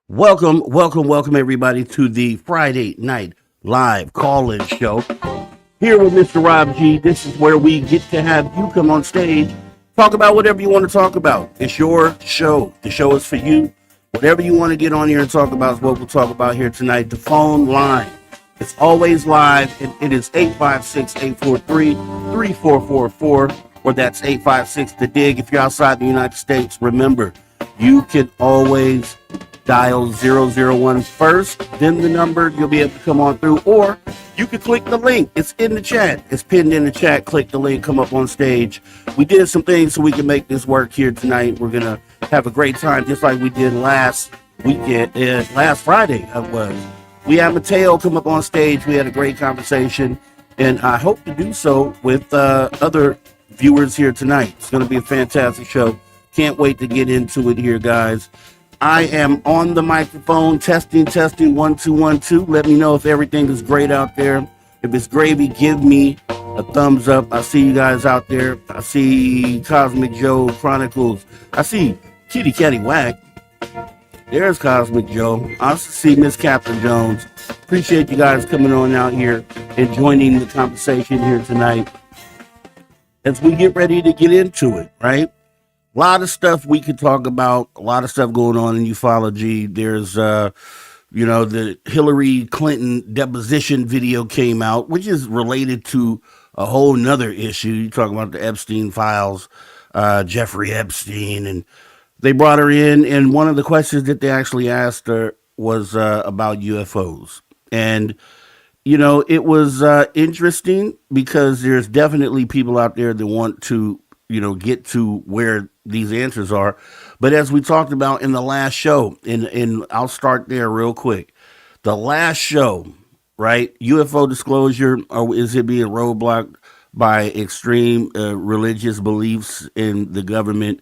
Welcome, everybody, to the Friday night live call-in show. Here with Mr. Rob G. This is where we get to have you come on stage, talk about whatever you want to talk about. It's your show. The show is for you. Whatever you want to get on here and talk about is what we'll talk about here tonight. The phone line. It's always live, and it is 856-843-3444, or that's 856-THE-DIGG. If you're outside the United States, remember, you can always dial 001 first, then the number, you'll be able to come on through, or you can click the link. It's in the chat. It's pinned in the chat. Click the link, come up on stage. We did some things so we can make this work here tonight. We're going to have a great time, just like we did last weekend, last Friday it was. We had Mateo come up on stage. We had a great conversation, and I hope to do so with other viewers here tonight. It's going to be a fantastic show. Can't wait to get into it here, guys. I am on the microphone, testing, 1 2 1 2. Let me know if everything is great out there. If it's gravy, give me a thumbs up. I see you guys out there. I see Cosmic Joe Chronicles. I see Kitty Catty Whack. There's Cosmic Joe. I also see Miss Captain Jones. Appreciate you guys coming on out here and joining the conversation here tonight as we get ready to get into it, right? A lot of stuff we could talk about, a lot of stuff going on in ufology. There's, the Hillary Clinton deposition video came out, which is related to a whole nother issue. You talk about the Epstein files, Jeffrey Epstein, and they brought her in. And one of the questions that they actually asked her was about UFOs. And it was interesting because there's definitely people out there that want to, get to where these answers are. But as we talked about in the last show, and I'll start there real quick. The last show, right? UFO disclosure, or is it being roadblocked by extreme religious beliefs in the government?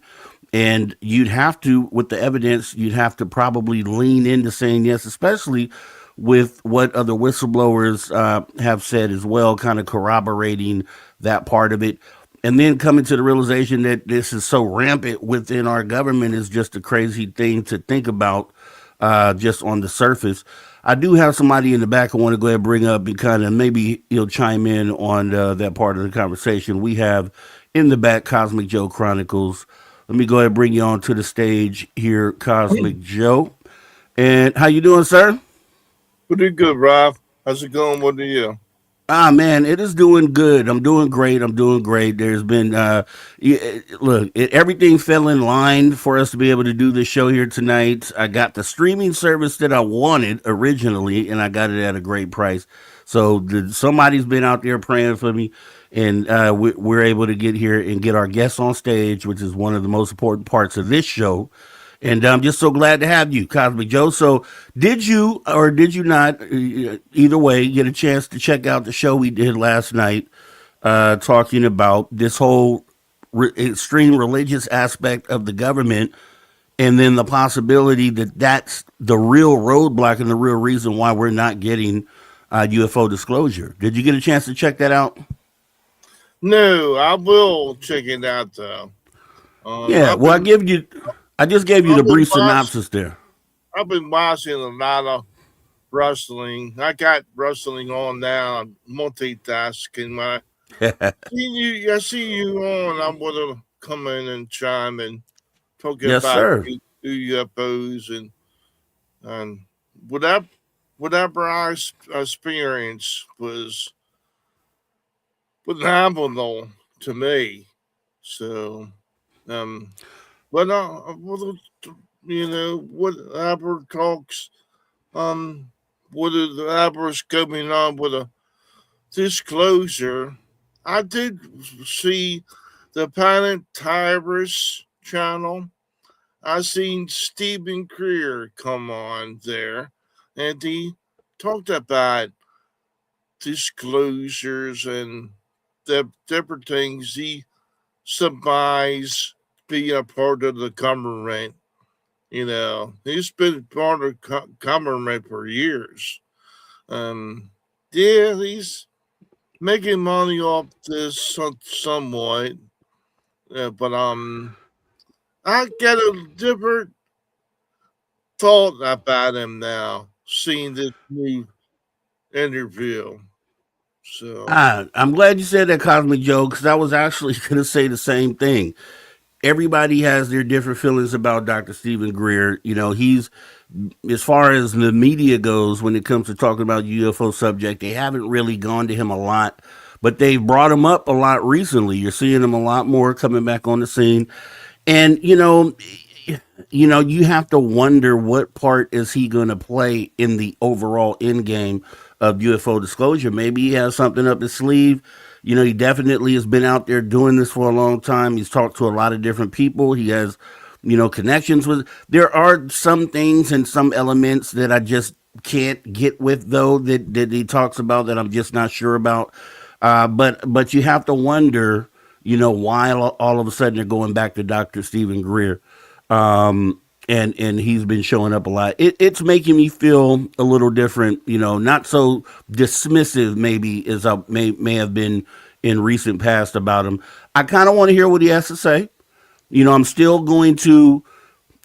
And you'd have to, with the evidence, you'd have to probably lean into saying yes, especially with what other whistleblowers have said as well, kind of corroborating that part of it. And then coming to the realization that this is so rampant within our government is just a crazy thing to think about just on the surface. I do have somebody in the back I want to go ahead and bring up and kind of maybe he'll chime in on that part of the conversation. We have in the back Cosmic Joe Chronicles. Let me go ahead and bring you on to the stage here, Cosmic Joe. And how you doing, sir? Pretty good, Rob. How's it going with you? Man, it is doing good. I'm doing great. There's been, everything fell in line for us to be able to do this show here tonight. I got the streaming service that I wanted originally, and I got it at a great price. So somebody's been out there praying for me, and we're able to get here and get our guests on stage, which is one of the most important parts of this show. And I'm just so glad to have you, Cosmic Joe. So did you or did you not, either way, get a chance to check out the show we did last night talking about this whole extreme religious aspect of the government, and then the possibility that that's the real roadblock and the real reason why we're not getting UFO disclosure? Did you get a chance to check that out? No, I will check it out, though. I just gave you the brief synopsis there. I've been watching a lot of wrestling. I got wrestling on now, multitasking. I see you on. I'm going to come in and chime and talk about UFOs and whatever I experienced was phenomenal to me. So, whatever talks, whatever's going on with a disclosure. I did see the Planet Tyrus channel. I seen Stephen Greer come on there, and he talked about disclosures and the different things he surmised be a part of the government. He's been part of government for years. He's making money off this somewhat, but I get a different thought about him now, seeing this new interview. So I'm glad you said that, Cosmic Joe, because I was actually going to say the same thing. Everybody has their different feelings about Dr. Stephen Greer. You know, he's, as far as the media goes, when it comes to talking about UFO subject, they haven't really gone to him a lot, but they've brought him up a lot recently. You're seeing him a lot more coming back on the scene. And, you have to wonder what part is he going to play in the overall end game of UFO disclosure. Maybe he has something up his sleeve. You know, he definitely has been out there doing this for a long time. He's talked to a lot of different people. He has, connections with. There are some things and some elements that I just can't get with, though, that he talks about, that I'm just not sure about. But you have to wonder, why all of a sudden they're going back to Dr. Stephen Greer. And he's been showing up a lot. It's making me feel a little different, not so dismissive maybe as I may have been in recent past about him. I kind of want to hear what he has to say. I'm still going to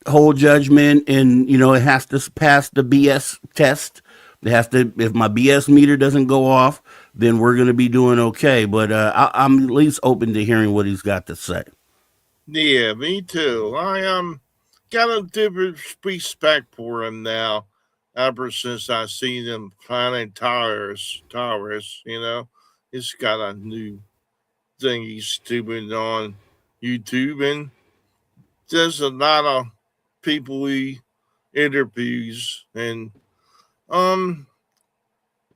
hold judgment, and it has to pass the BS test. It has to. If my BS meter doesn't go off, then we're going to be doing okay. But I'm at least open to hearing what he's got to say. yeah, me too. I got a different respect for him now. Ever since I seen him planting towers, he's got a new thing he's doing on YouTube, and there's a lot of people he interviews, and um,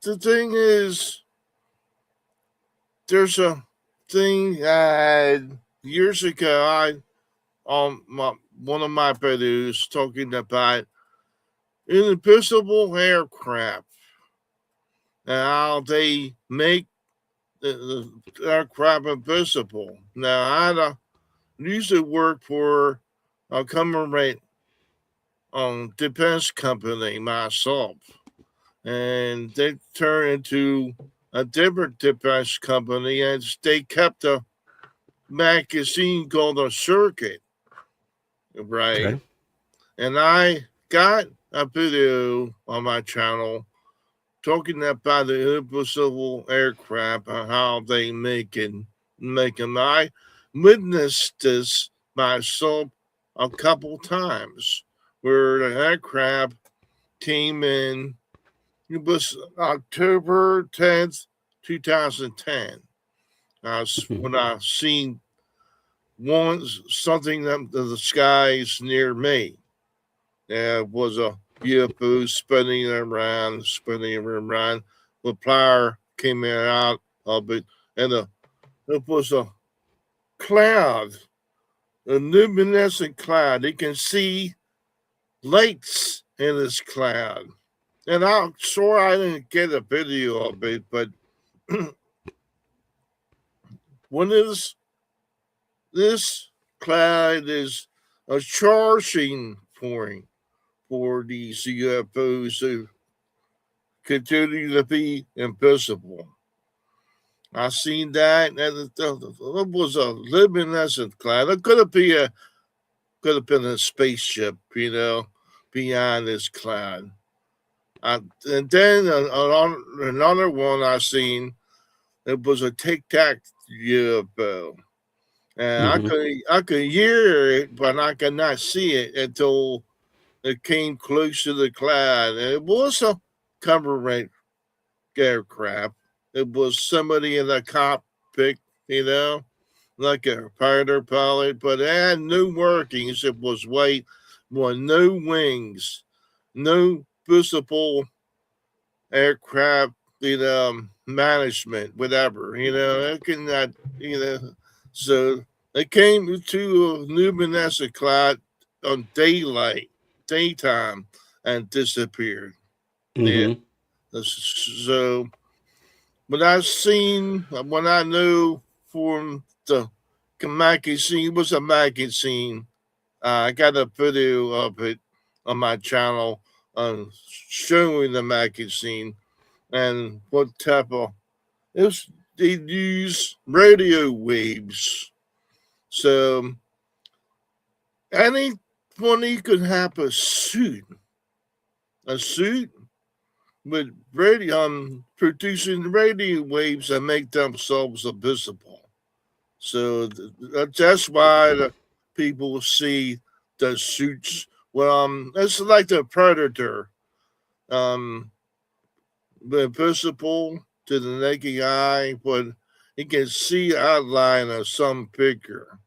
the thing is, there's a thing that years ago I one of my videos talking about invisible aircraft and how they make the aircraft invisible. Now I used to work for a government defense company myself, and they turned into a different defense company, and they kept a magazine called a circuit, right? Okay. And I got a video on my channel talking about the invisible aircraft and how they make them. I witnessed this myself a couple times where the aircraft came in. It was October 10th, 2010. When I seen something up to the skies near me. It was a UFO spinning around. The fire came out of it, and it was a cloud, a luminescent cloud. You can see lights in this cloud. And I'm sure I didn't get a video of it, but when this cloud is a charging point for these UFOs to continue to be invisible. I seen that, and it was a luminescent cloud. It could have been a spaceship, beyond this cloud. And then another one I seen, it was a Tic Tac UFO, and Mm-hmm. I could hear it, but I could not see it until it came close to the cloud. And it was a government aircraft. It was somebody in the cockpit, like a fighter pilot, but it had no workings. It was white, with no wings, no visible aircraft, management, whatever, it cannot, so it came to a luminescent cloud on daytime, and disappeared. Yeah. Mm-hmm. So when I knew from the magazine, it was a magazine. I got a video of it on my channel, showing the magazine and what type of it was. They use radio waves, so anyone could have a suit, a suit with producing radio waves that make themselves invisible. So that's why the people see the suits. Well, it's like the predator, um, invisible to the naked eye, but he can see outline of some figure.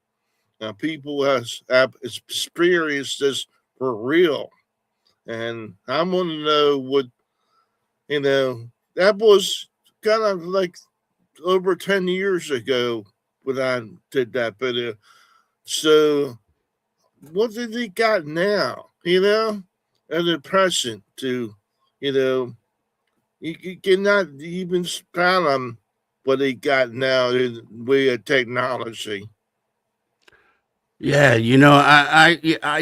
Now, people have experienced this for real, and I want to know what that was kind of like over 10 years ago when I did that video. So, what did he got now? An impression to, you know, you cannot even fathom what they got now in way of technology. Yeah,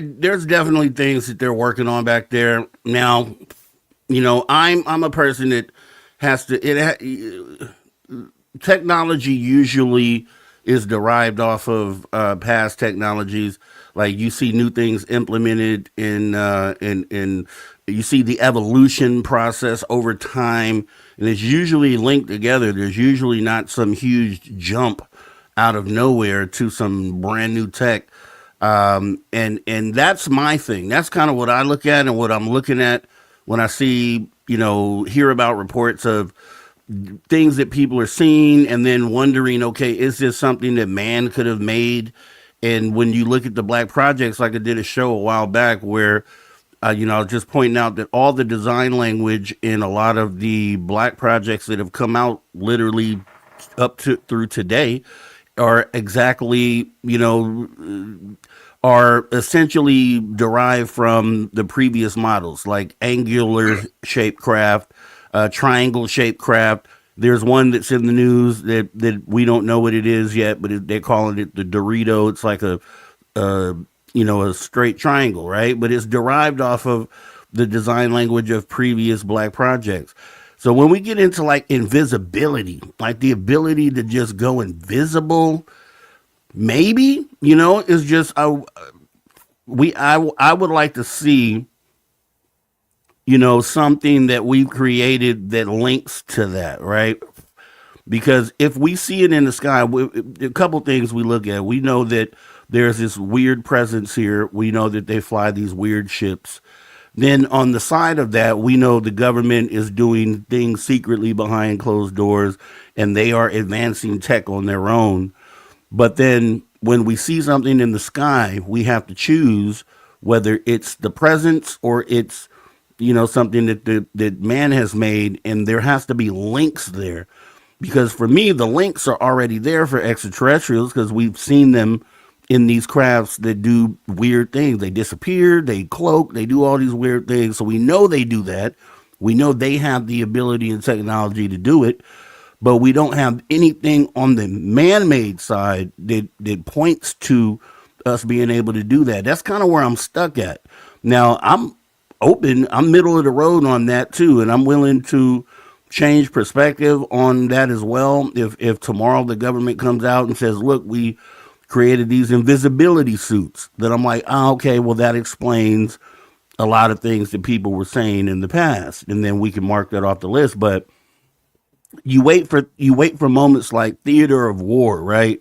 there's definitely things that they're working on back there now. I'm a person that has to. Technology usually is derived off of past technologies. Like you see new things implemented in you see the evolution process over time, and it's usually linked together. There's usually not some huge jump out of nowhere to some brand new tech. And that's my thing. That's kind of what I look at and what I'm looking at when I see, hear about reports of things that people are seeing and then wondering, okay, is this something that man could have made? And when you look at the black projects, like I did a show a while back where, I was just pointing out that all the design language in a lot of the black projects that have come out literally up to through today are exactly, are essentially derived from the previous models, like angular shaped craft, triangle shaped craft. There's one that's in the news that we don't know what it is yet, but they're calling it the Dorito. It's like uh, a straight triangle, right? But it's derived off of the design language of previous black projects. So when we get into like invisibility, like the ability to just go invisible, maybe is just I would like to see something that we've created that links to that, right? Because if we see it in the sky, a couple things we look at. We know that there's this weird presence here. We know that they fly these weird ships. Then on the side of that, we know the government is doing things secretly behind closed doors and they are advancing tech on their own. But then when we see something in the sky, we have to choose whether it's the presence or it's something that man has made, and there has to be links there. Because for me, the links are already there for extraterrestrials because we've seen them in these crafts that do weird things. They disappear, they cloak, they do all these weird things. So we know they do that. We know they have the ability and technology to do it, but we don't have anything on the man-made side that points to us being able to do that. That's kind of where I'm stuck at. Now, I'm middle of the road on that too, and I'm willing to change perspective on that as well. If tomorrow the government comes out and says, look, we created these invisibility suits, then I'm like, okay, well, that explains a lot of things that people were saying in the past, and then we can mark that off the list. But you wait for moments like theater of war, right?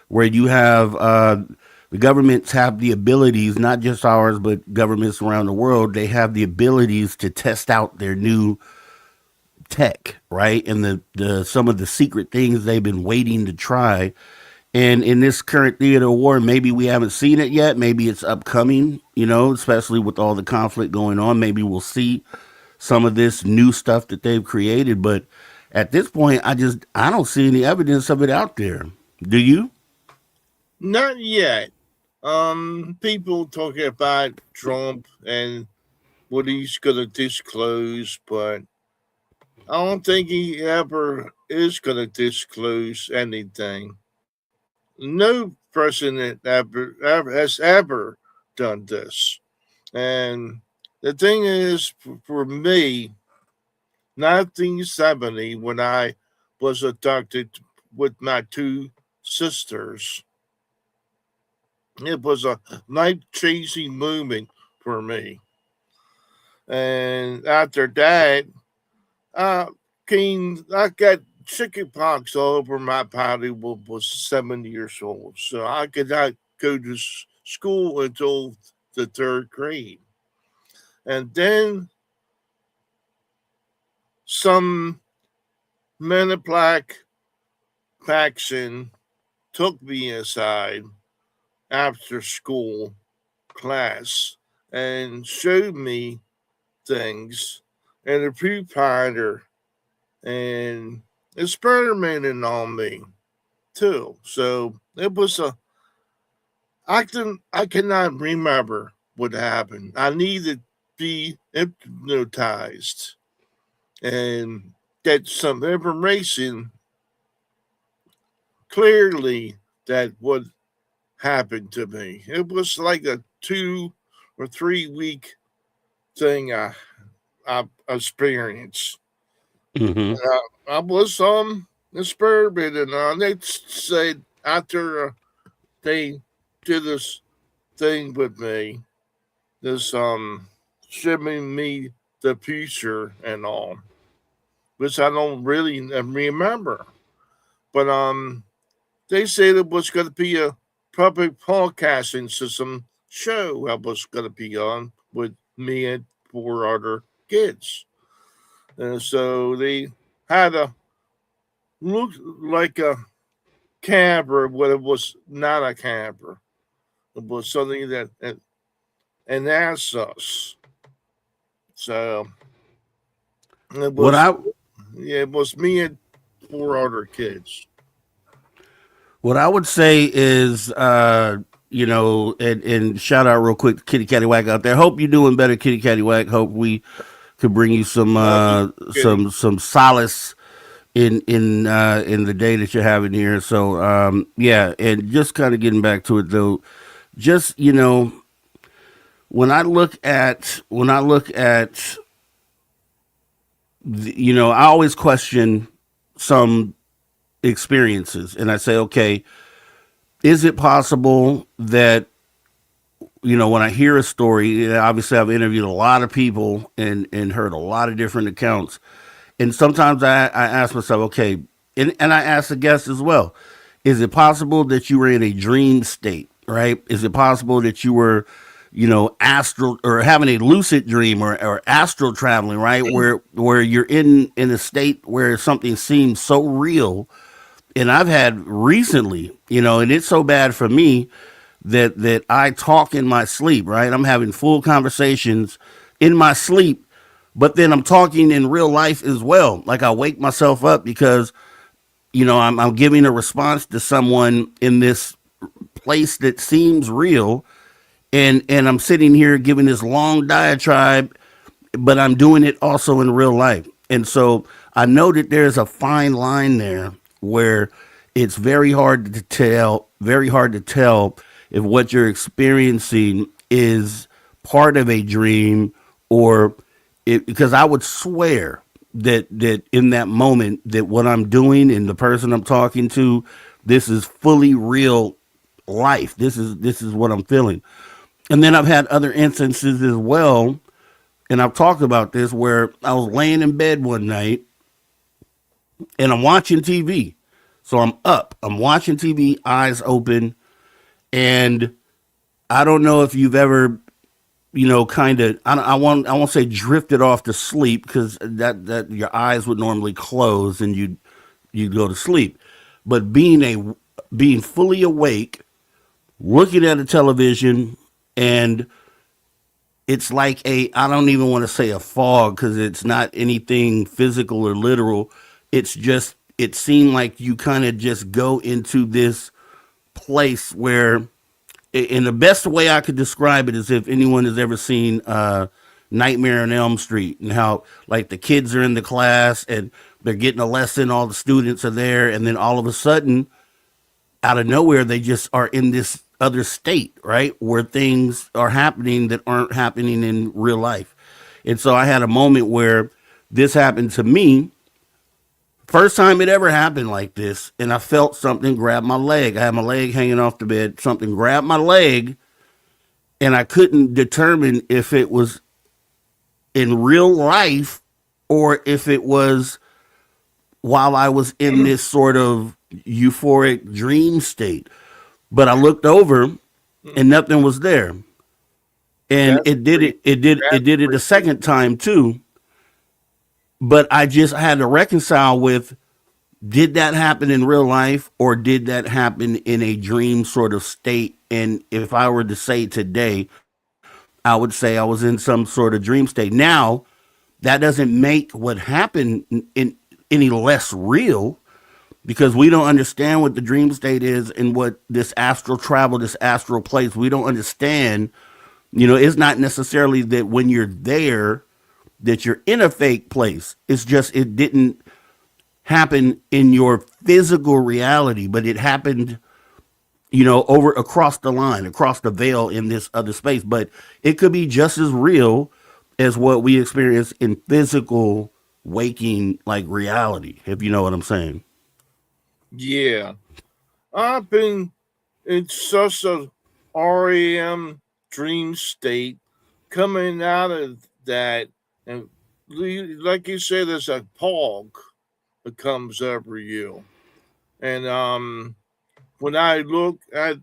Where you have the governments have the abilities, not just ours, but governments around the world. They have the abilities to test out their new tech, right? And the some of the secret things they've been waiting to try. And in this current theater of war, maybe we haven't seen it yet. Maybe it's upcoming, especially with all the conflict going on. Maybe we'll see some of this new stuff that they've created. But at this point, I don't see any evidence of it out there. Do you? Not yet. People talking about Trump and what he's gonna disclose, but I don't think he ever is gonna disclose anything. No president ever has ever done this. And the thing is, for me, 1970, when I was adopted with my two sisters, it was a life changing moment for me. And after that, uh, I got chickenpox all over my body when I was 7 years old. So I could not go to school until the third grade. And then some men in black faction took me aside after school class and showed me things and a pre-finder and experimenting on me too. So it was I cannot remember what happened. I needed to be hypnotized and get some information clearly that what happened to me. It was like a 2 or 3 week thing I experienced. Mm-hmm. I was experimenting on. They said after they did this thing with me, this showing me the future and all, which I don't really remember. But they said it was going to be a public podcasting system show I was going to be on with me and 4 other kids. And so they had a look like a camper, but it was not a camper. It was something that enhanced us. So it What was, I yeah, it was me and 4 other kids. what I would say is, and shout out real quick to Kitty Catty Whack out there. Hope you're doing better, Kitty Catty Whack. Hope we could bring you some Kidding. some solace in the day that you're having here. So yeah, and just kind of getting back to it though, just when I look at I always question some experiences, and I say, okay, is it possible that when I hear a story, obviously I've interviewed a lot of people and heard a lot of different accounts. And sometimes I ask myself, okay, and I ask the guests as well, is it possible that you were in a dream state, right? Is it possible that you were, astral or having a lucid dream or astral traveling, right? Where you're in a state where something seems so real. And I've had recently, and it's so bad for me that I talk in my sleep, right? I'm having full conversations in my sleep, but then I'm talking in real life as well. Like I wake myself up because I'm giving a response to someone in this place that seems real, and I'm sitting here giving this long diatribe, but I'm doing it also in real life. And so I know that there's a fine line there where it's very hard to tell if what you're experiencing is part of a dream or because I would swear that in that moment that what I'm doing and the person I'm talking to, this is fully real life. This is what I'm feeling. And then I've had other instances as well, and I've talked about this where I was laying in bed one night and I'm watching TV. So I'm up, I'm watching TV, eyes open, and I don't know if you've ever, kind of, I won't say drifted off to sleep because that your eyes would normally close and you'd go to sleep, but being fully awake, looking at the television, and it's like I don't even want to say a fog because it's not anything physical or literal. It's just, it seemed like you kind of just go into this place where, in the best way I could describe it is if anyone has ever seen Nightmare on Elm Street and how like the kids are in the class and they're getting a lesson, all the students are there, and then all of a sudden, out of nowhere, they just are in this other state, right? Where things are happening that aren't happening in real life. And so I had a moment where this happened to me. First time it ever happened like this, and I felt something grab my leg. I had my leg hanging off the bed. Something grabbed my leg, and I couldn't determine if it was in real life or if it was while I was in this sort of euphoric dream state. But I looked over and nothing was there. And That's pretty. it That's did it a pretty. second time too. But I just had to reconcile with, did that happen in real life or did that happen in a dream sort of state? And if I were to say today, I would say I was in some sort of dream state. Now, that doesn't make what happened in any less real, because we don't understand what the dream state is and what this astral travel, this astral place. We don't understand. It's not necessarily that when you're there that you're in a fake place. It's just it didn't happen in your physical reality, but it happened, over across the line, across the veil in this other space. But it could be just as real as what we experience in physical waking like reality, if you know what I'm saying. Yeah. I've been in such a REM dream state coming out of that. And like you said, there's a fog that comes over you. And when I look at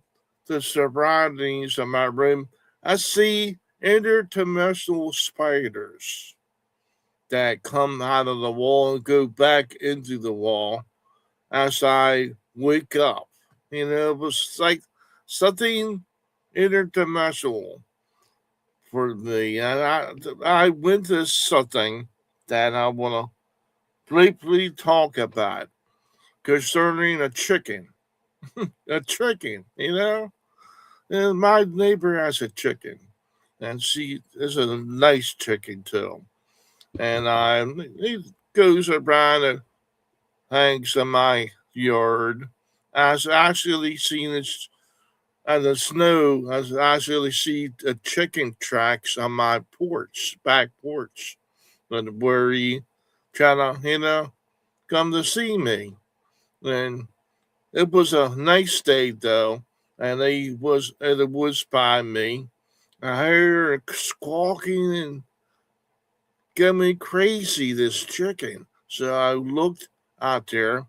the surroundings of my room, I see interdimensional spiders that come out of the wall and go back into the wall as I wake up. It was like something interdimensional for me. And I went to something that I want to briefly talk about concerning a chicken. A chicken, And my neighbor has a chicken, and she is a nice chicken too. And he goes around and hangs in my yard. I've actually seen it on the snow. I've actually seen the chicken tracks on my porch, back porch, where he trying to, come to see me. And it was a nice day though, and he was in the woods by me. I heard squawking and got me crazy, this chicken. So I looked out there.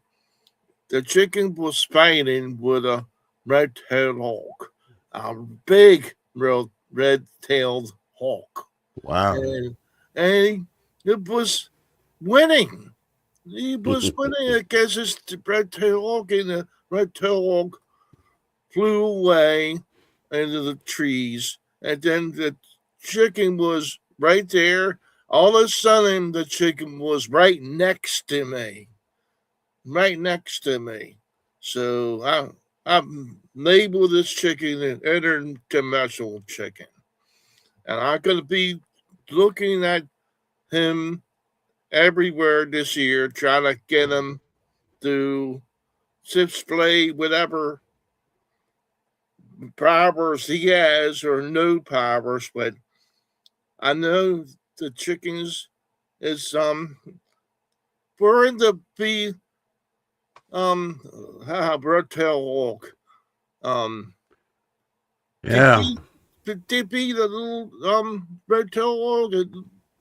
The chicken was fighting with a red-tailed hawk, a big red-tailed hawk, Wow. and it was winning. He was winning against this red-tailed hawk, and the red-tailed hawk flew away into the trees, and then the chicken was right there. All of a sudden, the chicken was right next to me, right next to me. So I'm labeled this chicken an interdimensional chicken, and I'm gonna be looking at him everywhere this year, trying to get him to display whatever powers he has or no powers. But I know the chickens is for him to be red tail hawk um to Yeah. be to be the little red tail hawk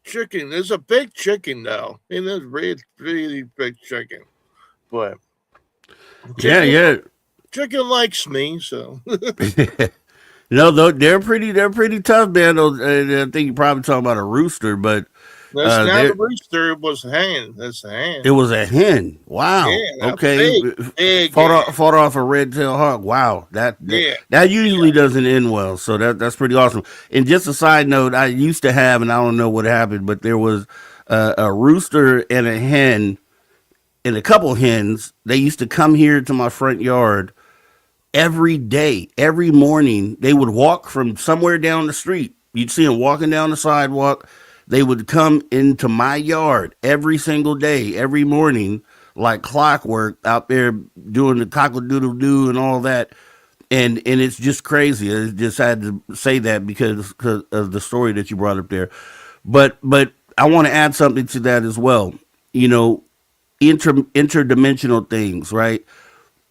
chicken. It's a big chicken though. It is really big chicken. But Yeah, chicken yeah. chicken likes me, so No, though they're pretty tough, man. I think you're probably talking about a rooster, but that's not a they're rooster. It was a hen. That's a it hen. was a hen. Wow. Yeah, a Okay. big Fought hen. off, fought off a red tailed hawk. Wow. That, that Yeah, that usually doesn't end well. So that's pretty awesome. And just a side note, I used to have, and I don't know what happened, but there was a rooster and a hen and a couple hens. They used to come here to my front yard every day, every morning. They would walk from somewhere down the street. You'd see them walking down the sidewalk. They would come into my yard every single day, every morning, like clockwork, out there doing the cockle doodle doo and all that. And it's just crazy. I just had to say that because of the story that you brought up there. But I want to add something to that as well. You know, interdimensional things, right?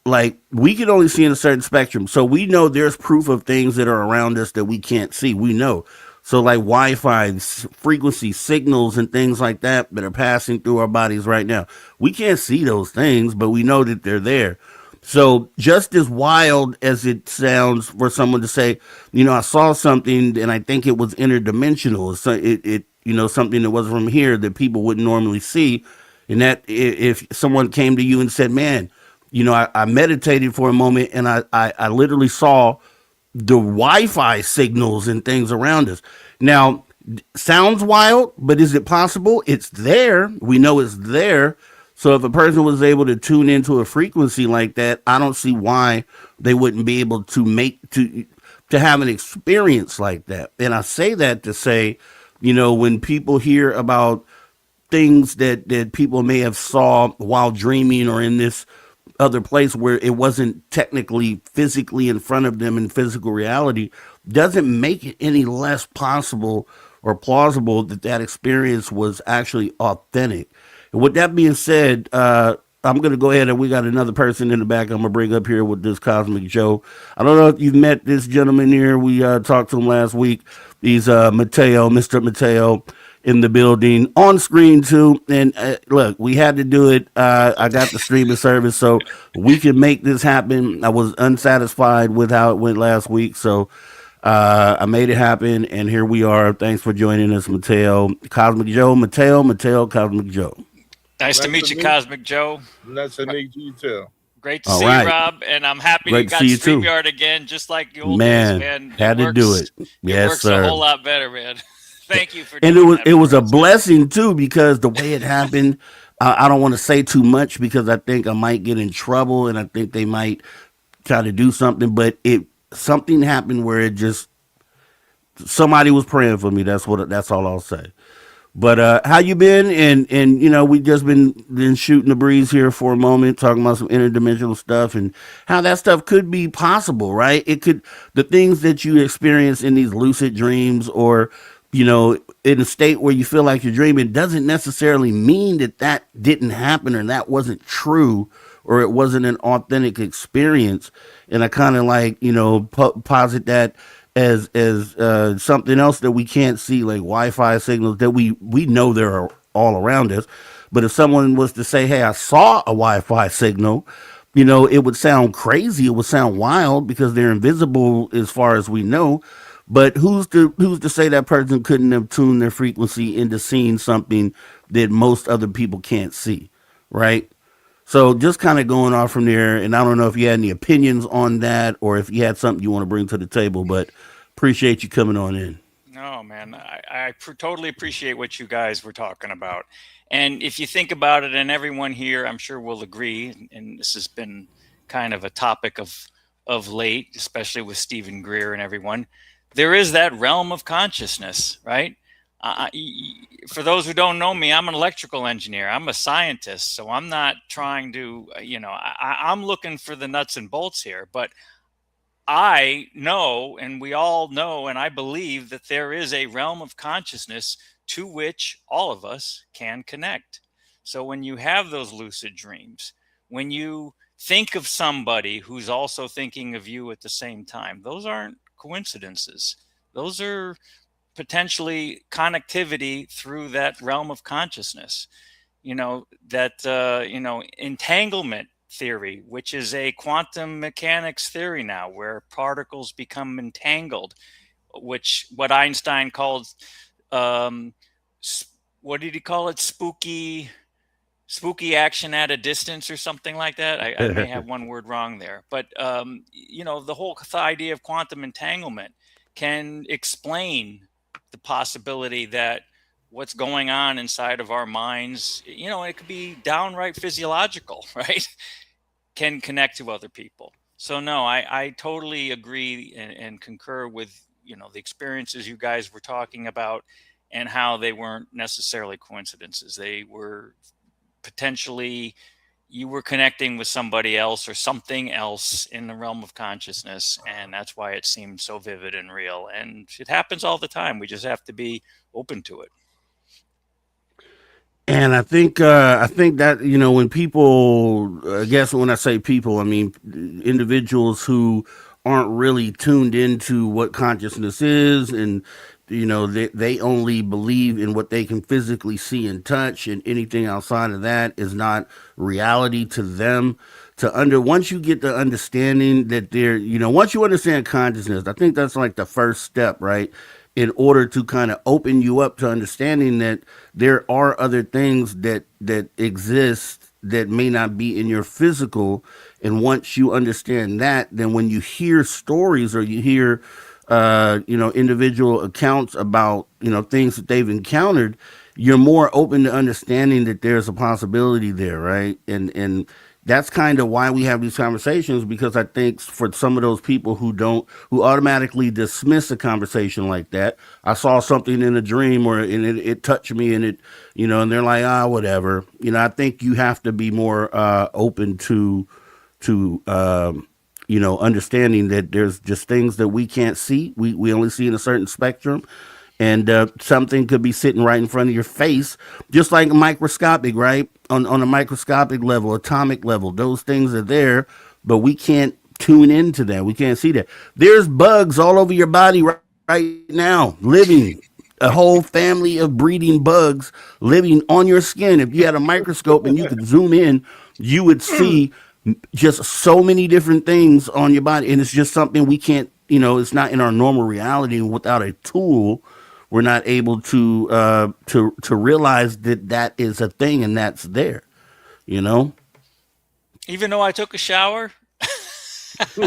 Like we can only see in a certain spectrum. So we know there's proof of things that are around us that we can't see. We know. So like Wi-Fi frequency signals and things like that that are passing through our bodies right now. We can't see those things, but we know that they're there. So just as wild as it sounds for someone to say, I saw something and I think it was interdimensional. So something that was from here that people wouldn't normally see. And that if someone came to you and said, man, I meditated for a moment and I literally saw the Wi-Fi signals and things around us. Now, sounds wild, but is it possible? It's there. We know it's there. So if a person was able to tune into a frequency like that, I don't see why they wouldn't be able to have an experience like that. And I say that to say, when people hear about things that people may have saw while dreaming or in this other place where it wasn't technically physically in front of them in physical reality, doesn't make it any less possible or plausible that that experience was actually authentic. And with that being said, I'm going to go ahead and we got another person in the back I'm going to bring up here with this Cosmic Joe. I don't know if you've met this gentleman here. We talked to him last week. He's Mateo, Mr. Mateo in the building, on screen too. And look, we had to do it. I got the streaming service, so we can make this happen. I was unsatisfied with how it went last week, so I made it happen, and here we are. Thanks for joining us, Mateo. Cosmic Joe, Mateo, Cosmic Joe. Nice to meet you, Cosmic Joe. Nice to meet you too. Great to see you, Rob, and I'm happy you got StreamYard again, just like the old days, man. Had to do it. Yes, it works sir. A whole lot better, man. Thank you for doing that. And it was a blessing too, because the way it happened, I don't want to say too much because I think I might get in trouble and I think they might try to do something, but something happened where it just somebody was praying for me. That's all I'll say. But how you been? And we just been shooting the breeze here for a moment, talking about some interdimensional stuff and how that stuff could be possible, right? The things that you experience in these lucid dreams or in a state where you feel like you're dreaming doesn't necessarily mean that didn't happen or that wasn't true or it wasn't an authentic experience. And I kind of like, posit that as something else that we can't see, like Wi-Fi signals that we know they're all around us. But if someone was to say, hey, I saw a Wi-Fi signal, it would sound crazy. It would sound wild because they're invisible as far as we know. But who's to say that person couldn't have tuned their frequency into seeing something that most other people can't see, right? So just kind of going off from there, and I don't know if you had any opinions on that or if you had something you want to bring to the table, but appreciate you coming on in. No, man, I totally appreciate what you guys were talking about. And if you think about it, and everyone here, I'm sure will agree, and this has been kind of a topic of late, especially with Stephen Greer and everyone, there is that realm of consciousness, right? For those who don't know me, I'm an electrical engineer. I'm a scientist, so I'm not trying to, I'm looking for the nuts and bolts here. But I know, and we all know, and I believe that there is a realm of consciousness to which all of us can connect. So when you have those lucid dreams, when you think of somebody who's also thinking of you at the same time, those aren't coincidences. Those are potentially connectivity through that realm of consciousness. Entanglement theory, which is a quantum mechanics theory now, where particles become entangled, what Einstein called, what did he call it? Spooky action at a distance or something like that. I may have one word wrong there, but the whole idea of quantum entanglement can explain the possibility that what's going on inside of our minds, it could be downright physiological, right? Can connect to other people. So no, I totally agree and concur with, the experiences you guys were talking about and how they weren't necessarily coincidences. They were potentially, you were connecting with somebody else or something else in the realm of consciousness. And that's why it seemed so vivid and real. And it happens all the time. We just have to be open to it. And I think that, when people, I guess when I say people, I mean individuals who aren't really tuned into what consciousness is and they only believe in what they can physically see and touch, and anything outside of that is not reality to them. Once you get the understanding that once you understand consciousness, I think that's like the first step, right? In order to kind of open you up to understanding that there are other things that exist that may not be in your physical. And once you understand that, then when you hear stories or you hear individual accounts about things that they've encountered, you're more open to understanding that there's a possibility there, right? And that's kind of why we have these conversations, because I think for some of those people who automatically dismiss a conversation like that, I saw something in a dream and it touched me, and and they're like, whatever. I think you have to be more open to understanding that there's just things that we can't see. We only see in a certain spectrum. And something could be sitting right in front of your face, just like microscopic, right? On a microscopic level, atomic level, those things are there, but we can't tune into that. We can't see that. There's bugs all over your body right now, living. A whole family of breeding bugs living on your skin. If you had a microscope and you could zoom in, you would see just so many different things on your body. And it's just something we can't, it's not in our normal reality. Without a tool, we're not able to realize that is a thing and that's there, Even though I took a shower.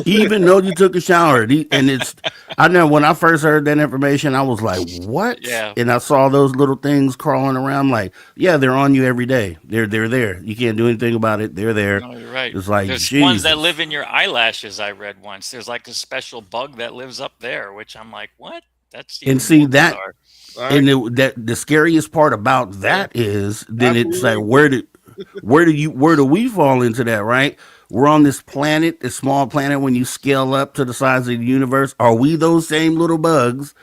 Even though you took a shower. I know when I first heard that information, I was like, what? Yeah. And I saw those little things crawling around. Like, yeah, they're on you every day. They're there. You can't do anything about it. They're there. No, you're right. It's like, there's Jesus. Ones that live in your eyelashes. I read once. There's like a special bug that lives up there, which I'm like, what? That's and see that. Right. And the scariest part about that is then it's like, where do we fall into that, right? We're on this planet, this small planet. When you scale up to the size of the universe, are we those same little bugs,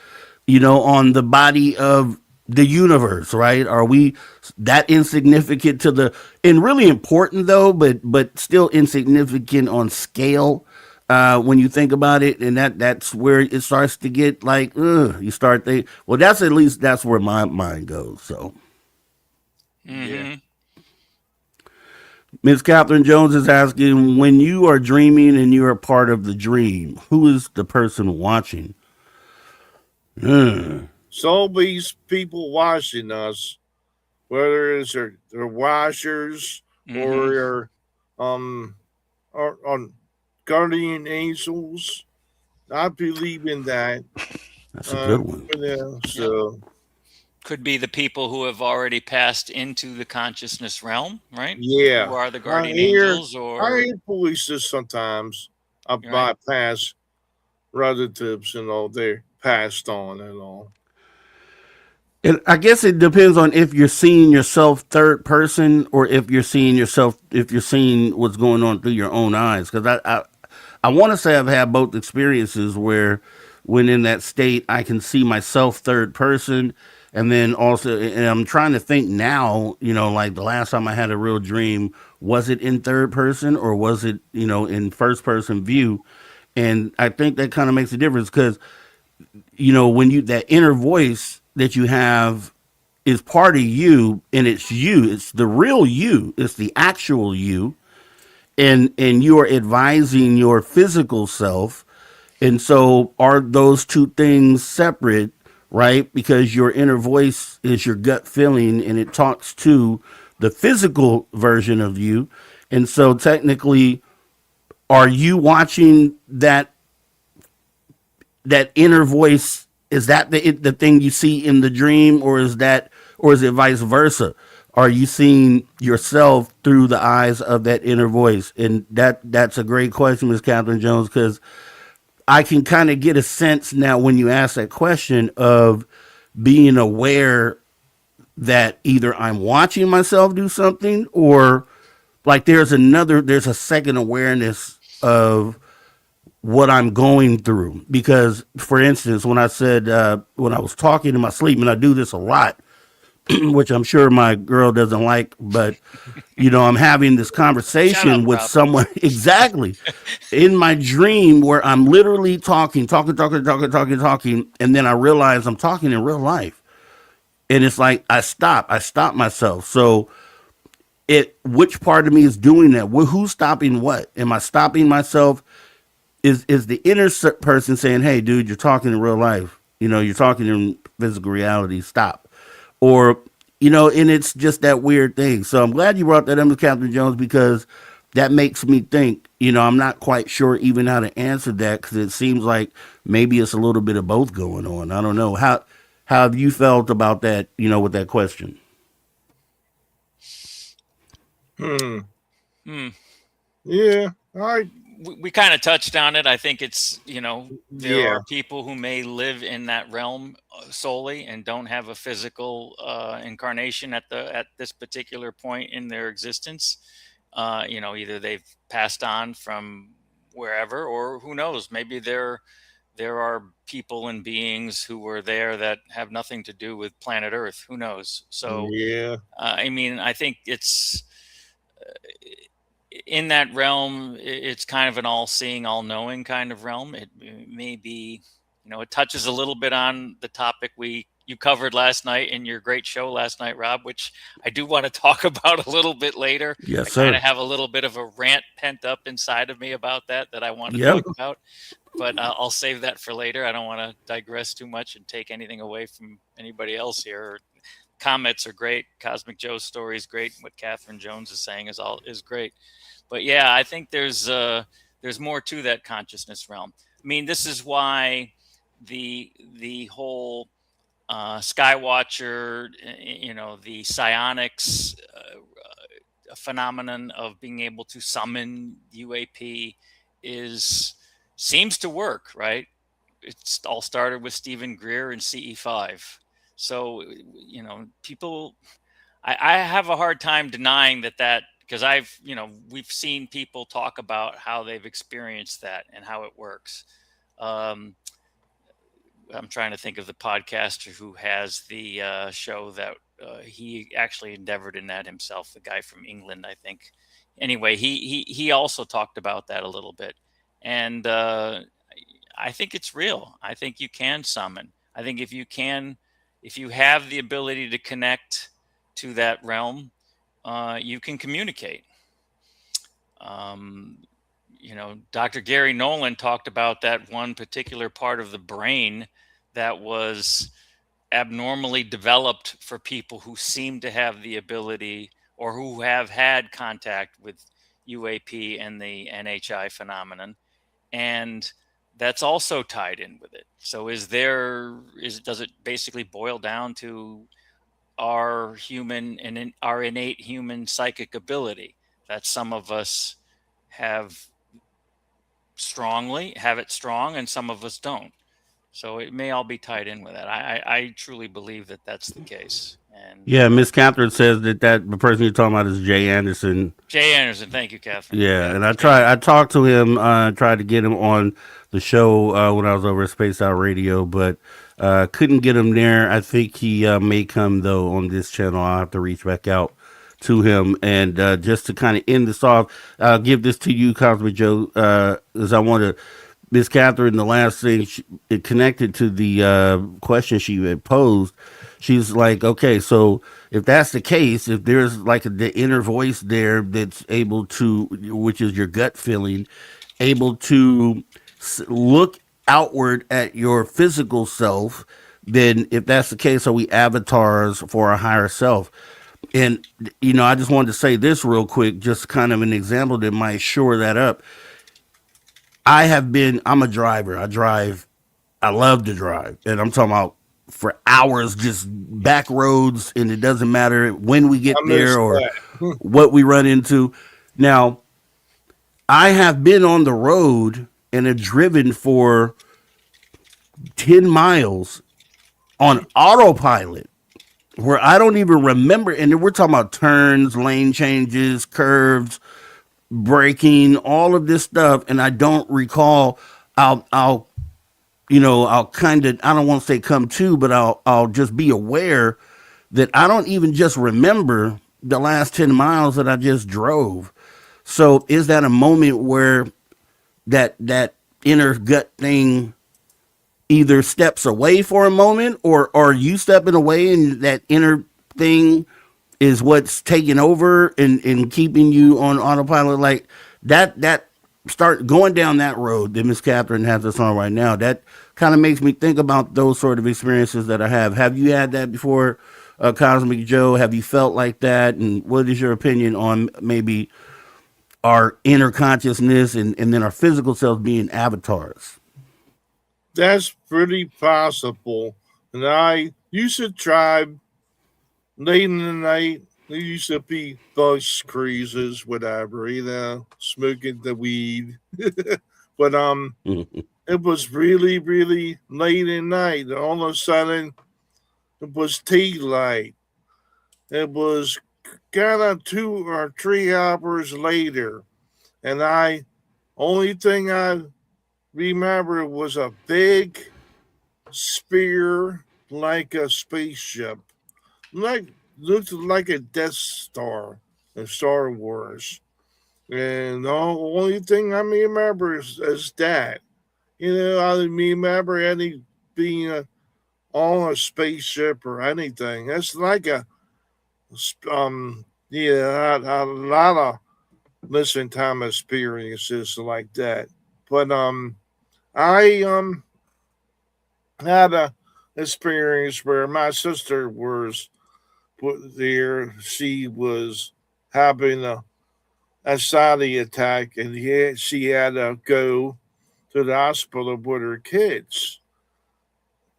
on the body of the universe, right? Are we that insignificant and really important though, but still insignificant on scale when you think about it? And that's where it starts to get like, you start thinking, well, that's where my mind goes. So. Mm-hmm. Ms. Catherine Jones is asking, when you are dreaming and you are part of the dream, who is the person watching? So these people watching us, whether it's their watchers or or guardian angels, I believe in that. That's a good one. Yeah, so. Could be the people who have already passed into the consciousness realm, right? Yeah. Who are the guardian angels? I hear police sometimes. I bypass relatives, they're passed on and all. And I guess it depends on if you're seeing yourself third person or if you're seeing what's going on through your own eyes. Because I want to say I've had both experiences where when in that state, I can see myself third person. And then also, and I'm trying to think now, like the last time I had a real dream, was it in third person or was it, in first person view? And I think that kind of makes a difference because, when that inner voice that you have is part of you, and it's the real you, it's the actual you. And you are advising your physical self. And so are those two things separate? Right? Because your inner voice is your gut feeling and it talks to the physical version of you. And so technically, are you watching that inner voice? Is that the thing you see in the dream, or is it vice versa? Are you seeing yourself through the eyes of that inner voice? And that's a great question, Ms. Catherine Jones, because I can kind of get a sense now when you ask that question of being aware that either I'm watching myself do something or like there's a second awareness of what I'm going through. Because, for instance, when I said, when I was talking in my sleep, and I do this a lot, which I'm sure my girl doesn't like, but I'm having this Shut up, conversation with Rob. someone exactly in my dream where I'm literally talking, and then I realize I'm talking in real life. And it's like I stop myself. So which part of me is doing that? Who's stopping what? Am I stopping myself? Is the inner person saying, "Hey, dude, you're talking in real life. You're talking in physical reality. Stop." Or and it's just that weird thing. So I'm glad you brought that up, to Captain Jones, because that makes me think. I'm not quite sure even how to answer that, because it seems like maybe it's a little bit of both going on. I don't know how have you felt about that. With that question. Hmm. Hmm. Yeah. I. We kind of touched on it. I think it's, there Yeah. are people who may live in that realm solely and don't have a physical incarnation at this particular point in their existence. Either they've passed on from wherever, or who knows, maybe there are people and beings who were there that have nothing to do with planet Earth. Who knows? So, Yeah. I think it's in that realm. It's kind of an all-seeing, all-knowing kind of realm. It may be, it touches a little bit on the topic you covered last night in your great show last night, Rob, which I do want to talk about a little bit later. I Yes, kind of sir. have a little bit of a rant pent up inside of me about that I want to Yeah. talk about, but I'll save that for later. I don't want to digress too much and take anything away from anybody else here. Comments are great. Cosmic Joe's story is great. What Catherine Jones is saying is great. But yeah, I think there's more to that consciousness realm. This is why the whole Skywatcher, the psionics phenomenon of being able to summon UAP seems to work, right? It's all started with Stephen Greer and CE5. So, people, I have a hard time denying that because we've seen people talk about how they've experienced that and how it works. Um, I'm trying to think of the podcaster who has the show that he actually endeavored in that himself. The guy from England, I think. Anyway, he also talked about that a little bit, and I think it's real. I think you can summon. I think if you have the ability to connect to that realm, you can communicate. Um, Dr. Gary Nolan talked about that one particular part of the brain that was abnormally developed for people who seem to have the ability or who have had contact with UAP and the NHI phenomenon. And that's also tied in with it. So does it basically boil down to our human and our innate human psychic ability that some of us have have it strong, and some of us don't. So it may all be tied in with that. I truly believe that that's the case. And Yeah, Miss Catherine says that the person you're talking about is Jay Anderson. Jay Anderson, thank you, Catherine. Yeah, Yeah, and Jay. I talked to him, tried to get him on the show when I was over at Space Out Radio, but couldn't get him there. I think he may come though on this channel. I'll have to reach back out to him, and just to kind of end this off, I'll give this to you, Cosmic Joe, as I want to. Miss Catherine, the last thing it connected to the question she had posed. She's like, okay, so if that's the case, if there's like the inner voice there that's able to, which is your gut feeling, able to look outward at your physical self, then if that's the case, are we avatars for a higher self? And, I just wanted to say this real quick, just kind of an example that might shore that up. I'm a driver. I love to drive. And I'm talking about for hours, just back roads, and it doesn't matter when we get I there missed or that. what we run into. Now, I have been on the road and have driven for 10 miles on autopilot where I don't even remember. And we're talking about turns, lane changes, curves, braking, all of this stuff. And I don't recall. I'll kind of, I don't want to say come to, but I'll just be aware that I don't even just remember the last 10 miles that I just drove. So is that a moment where that inner gut thing either steps away for a moment, or are you stepping away and that inner thing is what's taking over and keeping you on autopilot? Like that start going down that road that Miss Catherine has us on right now. That kind of makes me think about those sort of experiences that I have. Have you had that before, Cosmic Joe? Have you felt like that? And what is your opinion on maybe our inner consciousness and then our physical selves being avatars? That's pretty possible. And I used to drive late in the night. There used to be bus cruises, whatever, smoking the weed. But it was really, really late at night. All of a sudden, it was tea light. It was kind of 2 or 3 hours later, and only thing I remember was a big spear like a spaceship, looked like a Death Star in Star Wars. And the only thing I remember is that. I remember any being on a spaceship or anything. It's like a lot of missing time experiences like that. But I had a experience where my sister was put there. She was having a anxiety attack, and she had to go to the hospital with her kids,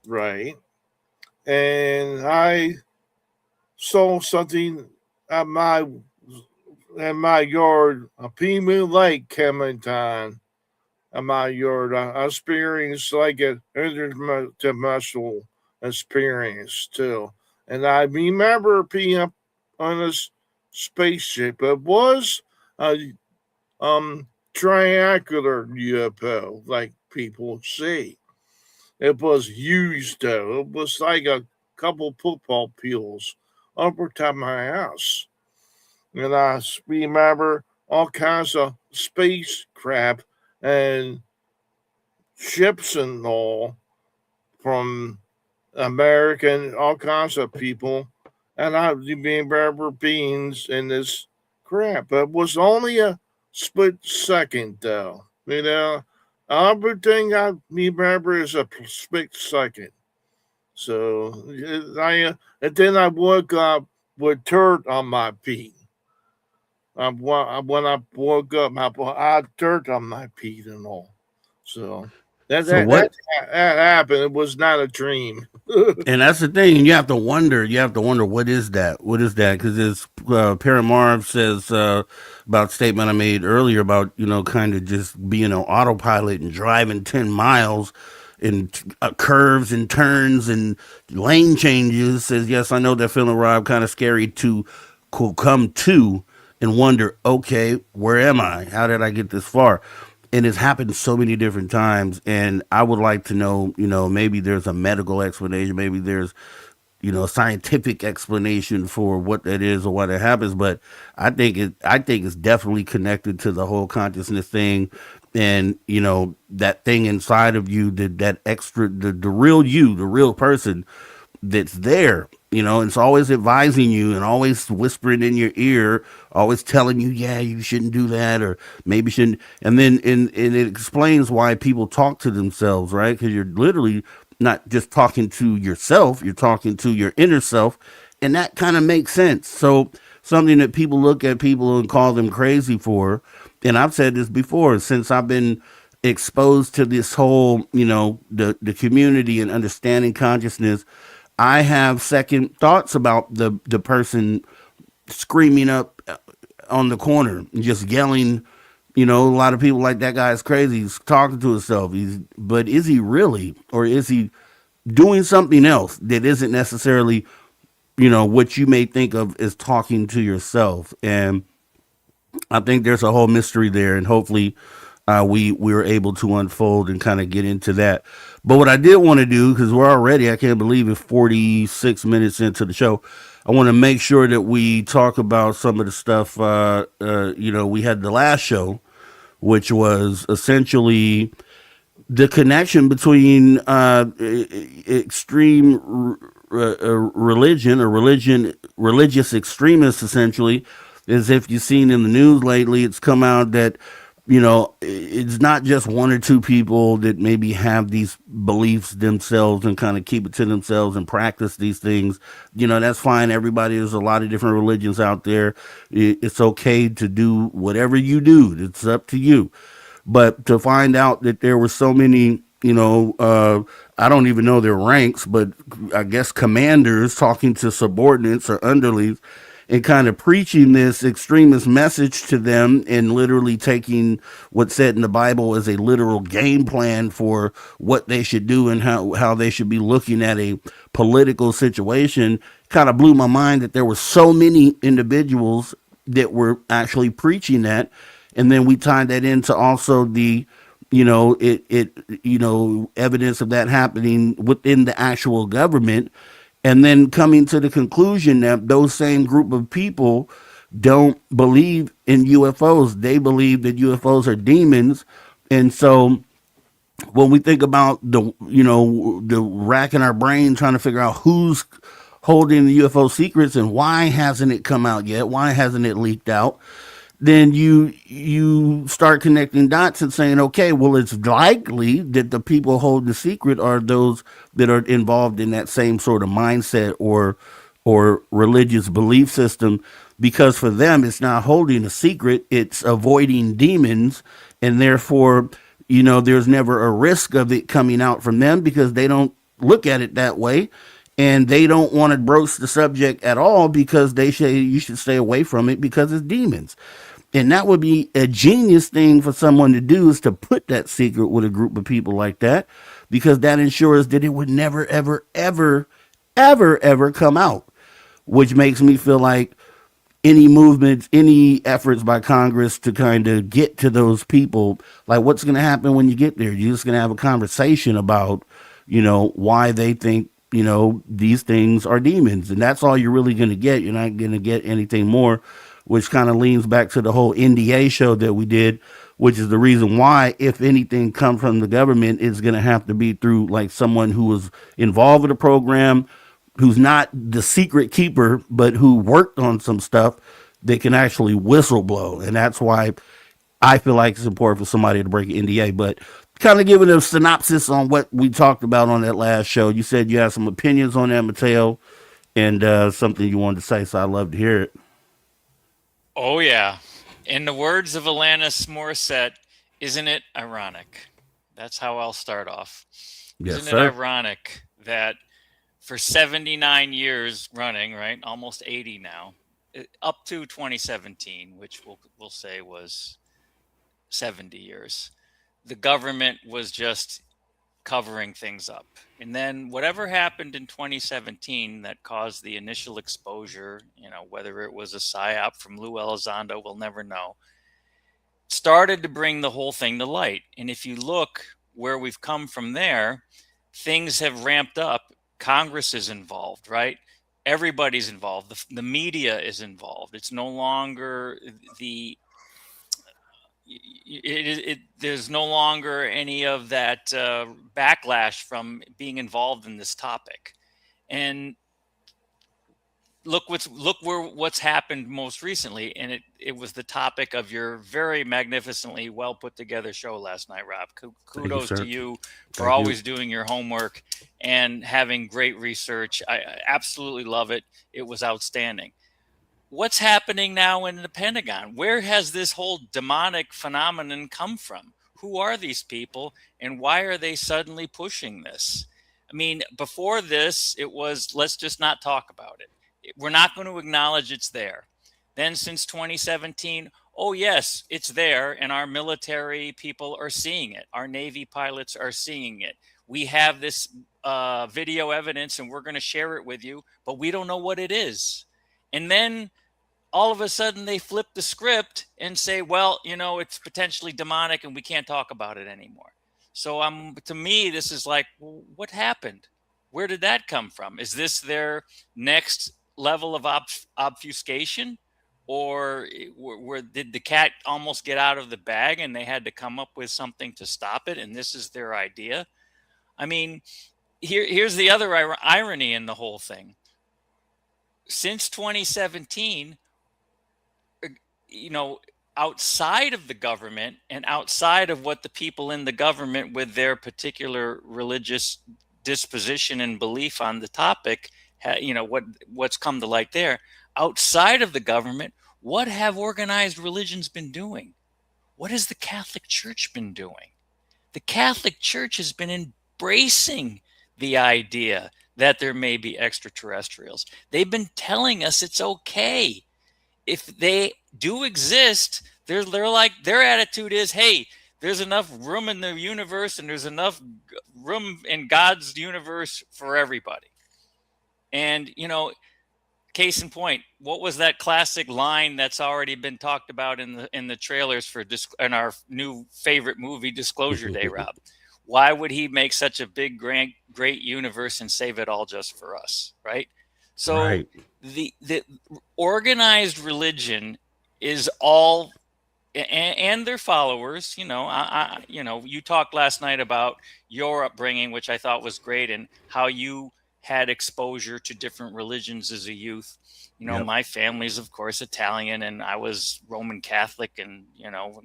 right? And I saw something at my yard, a Pemu Lake coming down at my yard. I experienced like an interdimensional experience too. And I remember being up on this spaceship. It was a triangular UFO, like people say. It was huge though. It was like a couple football fields over top my house. And I remember all kinds of spacecraft and ships and all from American, all kinds of people. And I remember being in this crap. It was only a split second, though. Everything I remember is a split second. So and then I woke up with dirt on my feet. When I woke up, I had dirt on my feet and all. So that So that that, what? that happened. It was not a dream. And that's the thing. You have to wonder. You have to wonder what is that? What is that? Because as Paramarv says about statement I made earlier about kind of just being an autopilot and driving 10 miles in curves and turns and lane changes. Says yes, I know that feeling, Rob. Kind of scary to come to and wonder. Okay, where am I? How did I get this far? And it's happened so many different times, and I would like to know, maybe there's a medical explanation, maybe there's a scientific explanation for what that is or why that happens. But I think it's definitely connected to the whole consciousness thing, and that thing inside of you, that extra, the real you, the real person that's there. It's always advising you and always whispering in your ear, always telling you, yeah, you shouldn't do that, or maybe shouldn't. And then and it explains why people talk to themselves, right? Because you're literally not just talking to yourself, you're talking to your inner self. And that kind of makes sense. So something that people look at people and call them crazy for. And I've said this before, since I've been exposed to this whole, the community and understanding consciousness, I have second thoughts about the person screaming up on the corner and just yelling. A lot of people like that guy is crazy. He's talking to himself. But is he really, or is he doing something else that isn't necessarily, what you may think of as talking to yourself? And I think there's a whole mystery there, and hopefully, we were able to unfold and kind of get into that. But what I did want to do, because we're already, I can't believe it, 46 minutes into the show. I want to make sure that we talk about some of the stuff. We had the last show, which was essentially the connection between extreme religion or religious extremists, essentially, as if you've seen in the news lately. It's come out that it's not just one or two people that maybe have these beliefs themselves and kind of keep it to themselves and practice these things. That's fine. Everybody, there's a lot of different religions out there. It's okay to do whatever you do. It's up to you. But to find out that there were so many, I don't even know their ranks, but I guess commanders talking to subordinates or underlings and kind of preaching this extremist message to them and literally taking what's said in the Bible as a literal game plan for what they should do and how they should be looking at a political situation kind of blew my mind that there were so many individuals that were actually preaching that. And then we tied that into also the evidence of that happening within the actual government, and then coming to the conclusion that those same group of people don't believe in UFOs. They believe that UFOs are demons. And so when we think about the racking our brain trying to figure out who's holding the UFO secrets and why hasn't it come out yet, why hasn't it leaked out, then you start connecting dots and saying, okay, well, it's likely that the people holding the secret are those that are involved in that same sort of mindset or religious belief system, because for them it's not holding a secret, it's avoiding demons, and therefore there's never a risk of it coming out from them because they don't look at it that way. And they don't want to broach the subject at all because they say you should stay away from it because it's demons. And that would be a genius thing for someone to do, is to put that secret with a group of people like that, because that ensures that it would never, ever, ever, ever, ever come out, which makes me feel like any movements, any efforts by Congress to kind of get to those people, like what's going to happen when you get there? You're just going to have a conversation about, why they think, these things are demons. And that's all you're really going to get. You're not going to get anything more, which kind of leans back to the whole NDA show that we did, which is the reason why, if anything comes from the government, it's going to have to be through like someone who was involved with the program, who's not the secret keeper, but who worked on some stuff that can actually whistleblow. And that's why I feel like it's important for somebody to break an NDA. But kind of giving a synopsis on what we talked about on that last show. You said you had some opinions on that, Mateo, and something you wanted to say, so I'd love to hear it. Oh, yeah. In the words of Alanis Morissette, isn't it ironic? That's how I'll start off. Yes, isn't sir. it ironic that for 79 years running, right, almost 80 now, up to 2017, which we'll say was 70 years, the government was just covering things up. And then whatever happened in 2017 that caused the initial exposure, whether it was a psyop from Lou Elizondo, we'll never know, started to bring the whole thing to light. And if you look where we've come from there, things have ramped up. Congress is involved, right? Everybody's involved. The media is involved. It's no longer there's no longer any of that backlash from being involved in this topic. And look what's happened most recently, and it was the topic of your very magnificently well put together show last night, Rob. Kudos to you for always doing your homework and having great research. I absolutely love it. It was outstanding. What's happening now in the Pentagon? Where has this whole demonic phenomenon come from? Who are these people, and why are they suddenly pushing this? I mean, before this, it was, let's just not talk about it. We're not going to acknowledge it's there. Then since 2017, oh yes, it's there, and our military people are seeing it. Our Navy pilots are seeing it. We have this video evidence, and we're going to share it with you, but we don't know what it is. And then all of a sudden they flip the script and say, well, it's potentially demonic and we can't talk about it anymore. So to me, this is like, what happened? Where did that come from? Is this their next level of obfuscation? Or did the cat almost get out of the bag and they had to come up with something to stop it? And this is their idea? I mean, here's the other irony in the whole thing. Since 2017, you know, outside of the government and outside of what the people in the government with their particular religious disposition and belief on the topic, you know, what's come to light there, outside of the government, what have organized religions been doing? What has the Catholic Church been doing? The Catholic Church has been embracing the idea that there may be extraterrestrials. They've been telling us it's okay. If they do exist, they're like, their attitude is, hey, there's enough room in the universe and there's enough room in God's universe for everybody. And, you know, case in point, what was that classic line that's already been talked about in the trailers for in our new favorite movie, Disclosure Day, Rob? Why would he make such a big, great universe and save it all just for us, right? So Right. the organized religion is all, and their followers, you know, you know, you talked last night about your upbringing, which I thought was great, and how you had exposure to different religions as a youth. You know, Yep. my family's, of course, Italian, and I was Roman Catholic, and, you know,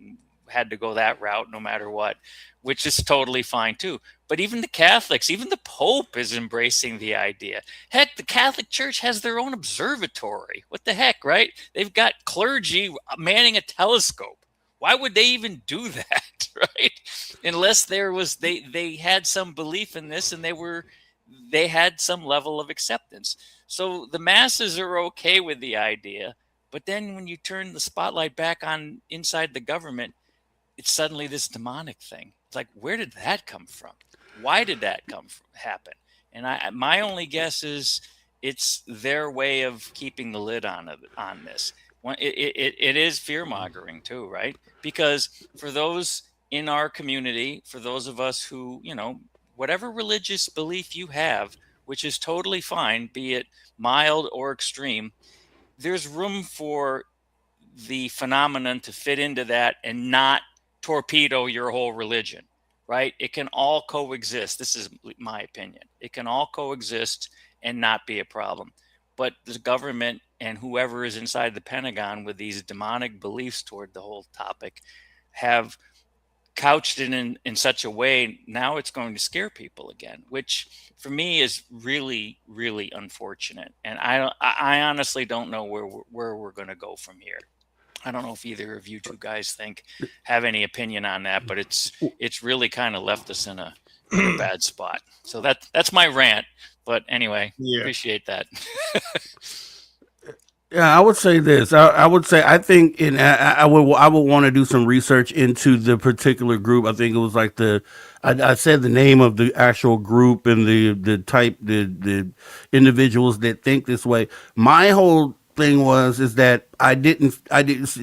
had to go that route no matter what, which is totally fine too. But even the Catholics, even the Pope is embracing the idea. Heck, the Catholic Church has their own observatory. What the heck, right? They've got clergy manning a telescope. Why would they even do that, right? Unless there was they had some belief in this and they had some level of acceptance. So the masses are okay with the idea, but then when you turn the spotlight back on inside the government, it's suddenly this demonic thing. It's like, where did that come from? Why did that happen? And my only guess is it's their way of keeping the lid on this. It is fear mongering too, right? Because for those in our community, for those of us who, you know, whatever religious belief you have, which is totally fine, be it mild or extreme, there's room for the phenomenon to fit into that and not torpedo your whole religion, right? It can all coexist. This is my opinion. It can all coexist and not be a problem. But the government and whoever is inside the Pentagon with these demonic beliefs toward the whole topic have couched it in such a way, now it's going to scare people again, which for me is really, really unfortunate. And I honestly don't know where we're going to go from here. I don't know if either of you two guys have any opinion on that, but it's really kind of left us in a bad spot. So that's my rant. But anyway, appreciate that. Yeah, I would say this. I would say I think I would want to do some research into the particular group. I think it was like I said the name of the actual group and the type the individuals that think this way. My whole thing is that I didn't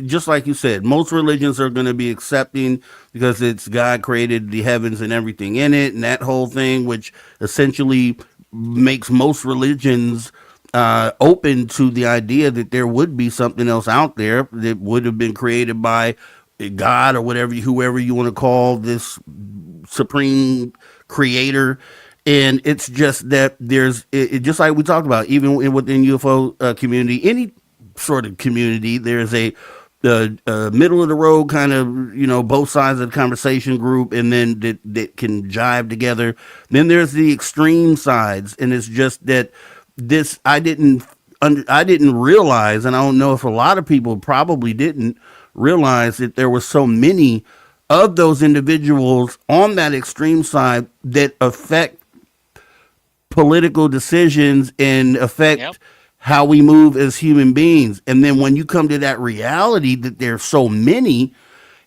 just like you said, most religions are going to be accepting because it's God created the heavens and everything in it, and that whole thing, which essentially makes most religions open to the idea that there would be something else out there that would have been created by God or whoever you want to call this supreme creator. And it's just that there's just like we talked about, even within UFO community, any sort of community, there's a middle of the road kind of, you know, both sides of the conversation group, and then that can jive together. Then there's the extreme sides, and it's just that I didn't realize, and I don't know if a lot of people probably didn't realize, that there were so many of those individuals on that extreme side that affect political decisions and affect how we move as human beings. And then when you come to that reality that there's so many,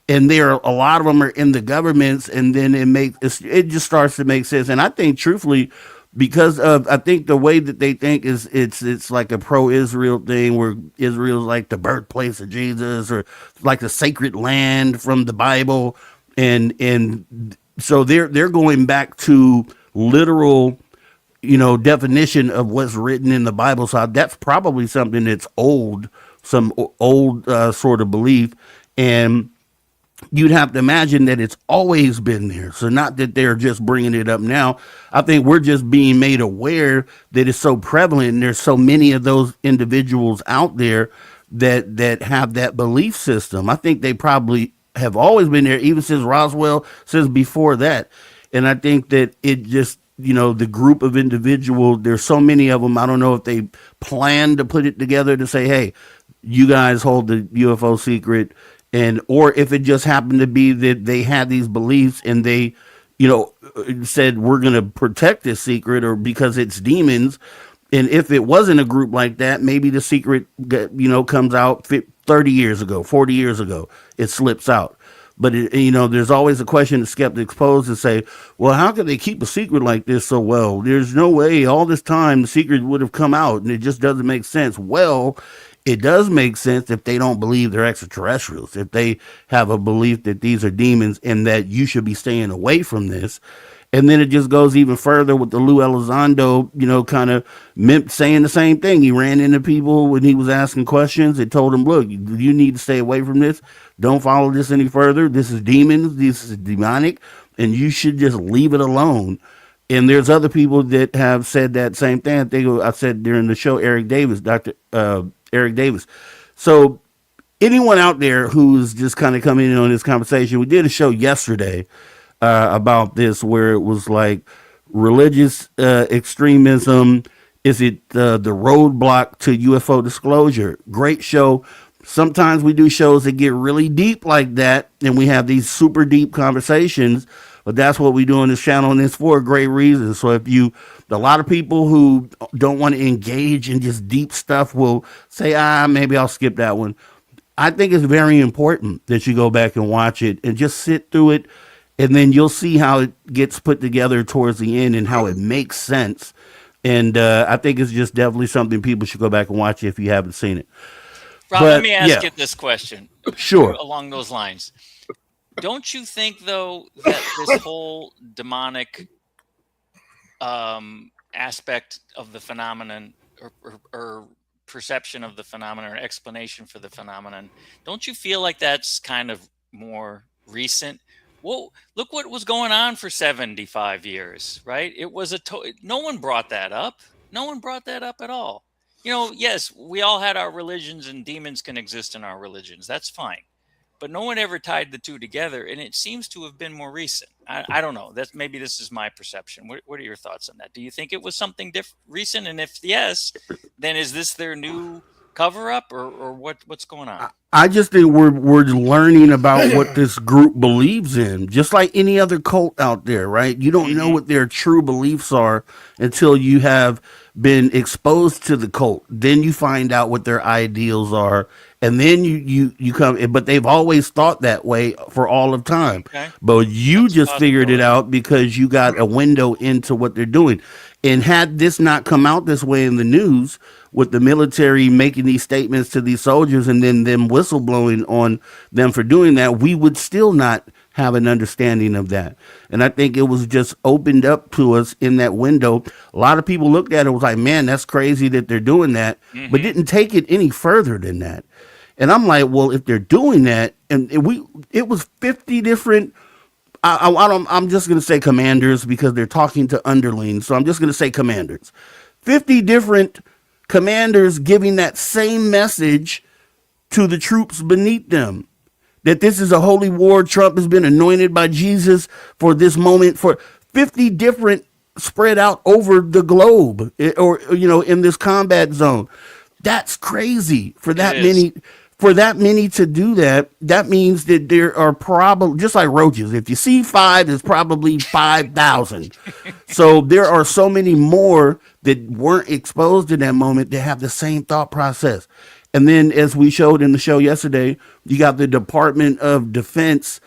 and a lot of them are in the governments, and then it just starts to make sense. And I think truthfully, because of, I think the way that they think is it's like a pro-Israel thing, where Israel's like the birthplace of Jesus, or like the sacred land from the Bible, and So they're going back to literal, definition of what's written in the Bible. So that's probably something that's old, some old sort of belief. And you'd have to imagine that it's always been there. So not that they're just bringing it up now. I think we're just being made aware that it's so prevalent, and there's so many of those individuals out there that have that belief system. I think they probably have always been there, even since Roswell, since before that. And I think that it just, the group of individuals, there's so many of them. I don't know if they plan to put it together to say, hey, you guys hold the UFO secret, or if it just happened to be that they had these beliefs and they, said we're going to protect this secret, or because it's demons. And if it wasn't a group like that, maybe the secret, comes out 30 years ago, 40 years ago, it slips out. But, there's always a question that skeptics pose and say, well, how could they keep a secret like this so well? There's no way all this time the secret would have come out, and it just doesn't make sense. Well, it does make sense if they don't believe they're extraterrestrials, if they have a belief that these are demons and that you should be staying away from this. And then it just goes even further with the Lou Elizondo, kind of saying the same thing. He ran into people when he was asking questions and told them, look, you need to stay away from this. Don't follow this any further. This is demons. This is demonic. And you should just leave it alone. And there's other people that have said that same thing. I think I said during the show, Dr. Eric Davis. So anyone out there who's just kind of coming in on this conversation, we did a show yesterday about this, where it was like religious extremism. Is it the roadblock to UFO disclosure? Great show. Sometimes we do shows that get really deep like that, and we have these super deep conversations. But that's what we do on this channel, and it's for a great reason. So a lot of people who don't want to engage in just deep stuff will say, maybe I'll skip that one. I think it's very important that you go back and watch it and just sit through it. And then you'll see how it gets put together towards the end and how it makes sense. And I think it's just definitely something people should go back and watch if you haven't seen it. Rob, let me ask you this question. Sure. Along those lines. Don't you think, though, that this whole demonic aspect of the phenomenon, or perception of the phenomenon, or explanation for the phenomenon, don't you feel like that's kind of more recent? Well, look what was going on for 75 years, right? It was no one brought that up. No one brought that up at all. Yes, we all had our religions, and demons can exist in our religions. That's fine. But no one ever tied the two together, and it seems to have been more recent. I don't know. Maybe this is my perception. What are your thoughts on that? Do you think it was something recent? And if yes, then is this their new cover-up, or what's going on? I just think we're learning about what this group believes in, just like any other cult out there, right? You don't know what their true beliefs are until you have been exposed to the cult. Then you find out what their ideals are, and then you come. But they've always thought that way for all of time. Okay. But that's just figured it out because you got a window into what they're doing. And had this not come out this way in the news, with the military making these statements to these soldiers and then them whistleblowing on them for doing that, we would still not have an understanding of that. And I think it was just opened up to us in that window. A lot of people looked at it and was like, man, that's crazy that they're doing that, but didn't take it any further than that. And I'm like, well, if they're doing that, and it was 50 different, I'm just going to say commanders because they're talking to underlings. So I'm just going to say commanders. 50 different commanders giving that same message to the troops beneath them, that this is a holy war. Trump has been anointed by Jesus for this moment, for 50 different spread out over the globe, or, in this combat zone. That's crazy for that many. For that many to do that, that means that there are probably, just like roaches, if you see 5, there's probably 5,000. So there are so many more that weren't exposed in that moment that have the same thought process. And then, as we showed in the show yesterday, you got the Department of Defense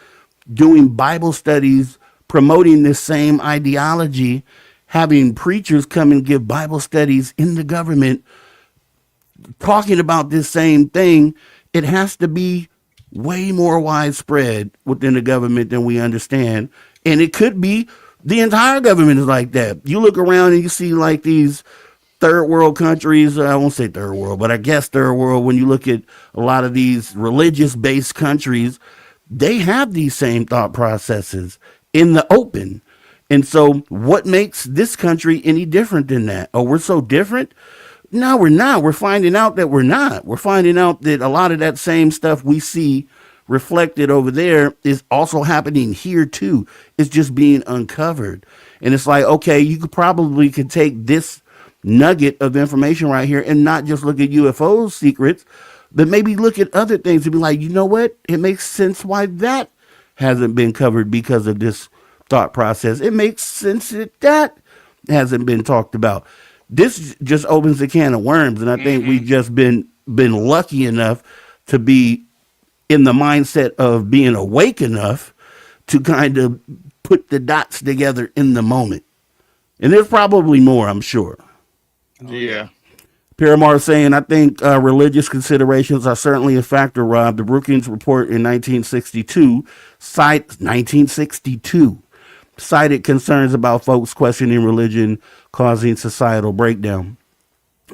doing Bible studies, promoting this same ideology, having preachers come and give Bible studies in the government, talking about this same thing. It has to be way more widespread within the government than we understand. And it could be the entire government is like that. You look around and you see like these third world countries. I won't say third world, but I guess third world. When you look at a lot of these religious based countries, they have these same thought processes in the open. And so, what makes this country any different than that? Oh, we're so different? No, we're not. We're finding out that we're not. We're finding out that a lot of that same stuff we see reflected over there is also happening here too. It's just being uncovered. And it's like, okay, you could take this nugget of information right here and not just look at UFO secrets, but maybe look at other things and be like, you know what? It makes sense why that hasn't been covered because of this thought process. It makes sense that hasn't been talked about. This just opens a can of worms, and I think we've just been lucky enough to be in the mindset of being awake enough to kind of put the dots together in the moment. And there's probably more, I'm sure. Yeah. Paramar saying, I think religious considerations are certainly a factor, Rob. The Brookings report in 1962 cited concerns about folks questioning religion causing societal breakdown.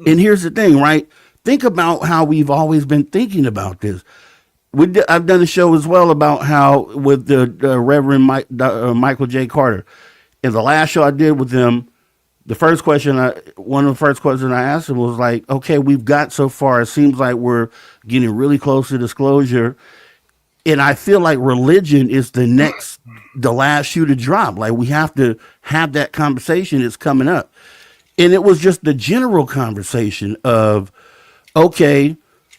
And here's the thing, right? Think about how we've always been thinking about this. I've done a show as well about how with the Reverend Michael J. Carter. In the last show I did with him, one of the first questions I asked him was like, okay, we've got so far. It seems like we're getting really close to disclosure. And I feel like religion is the last shoe to drop. Like we have to have that conversation. It's coming up. And it was just the general conversation of, okay,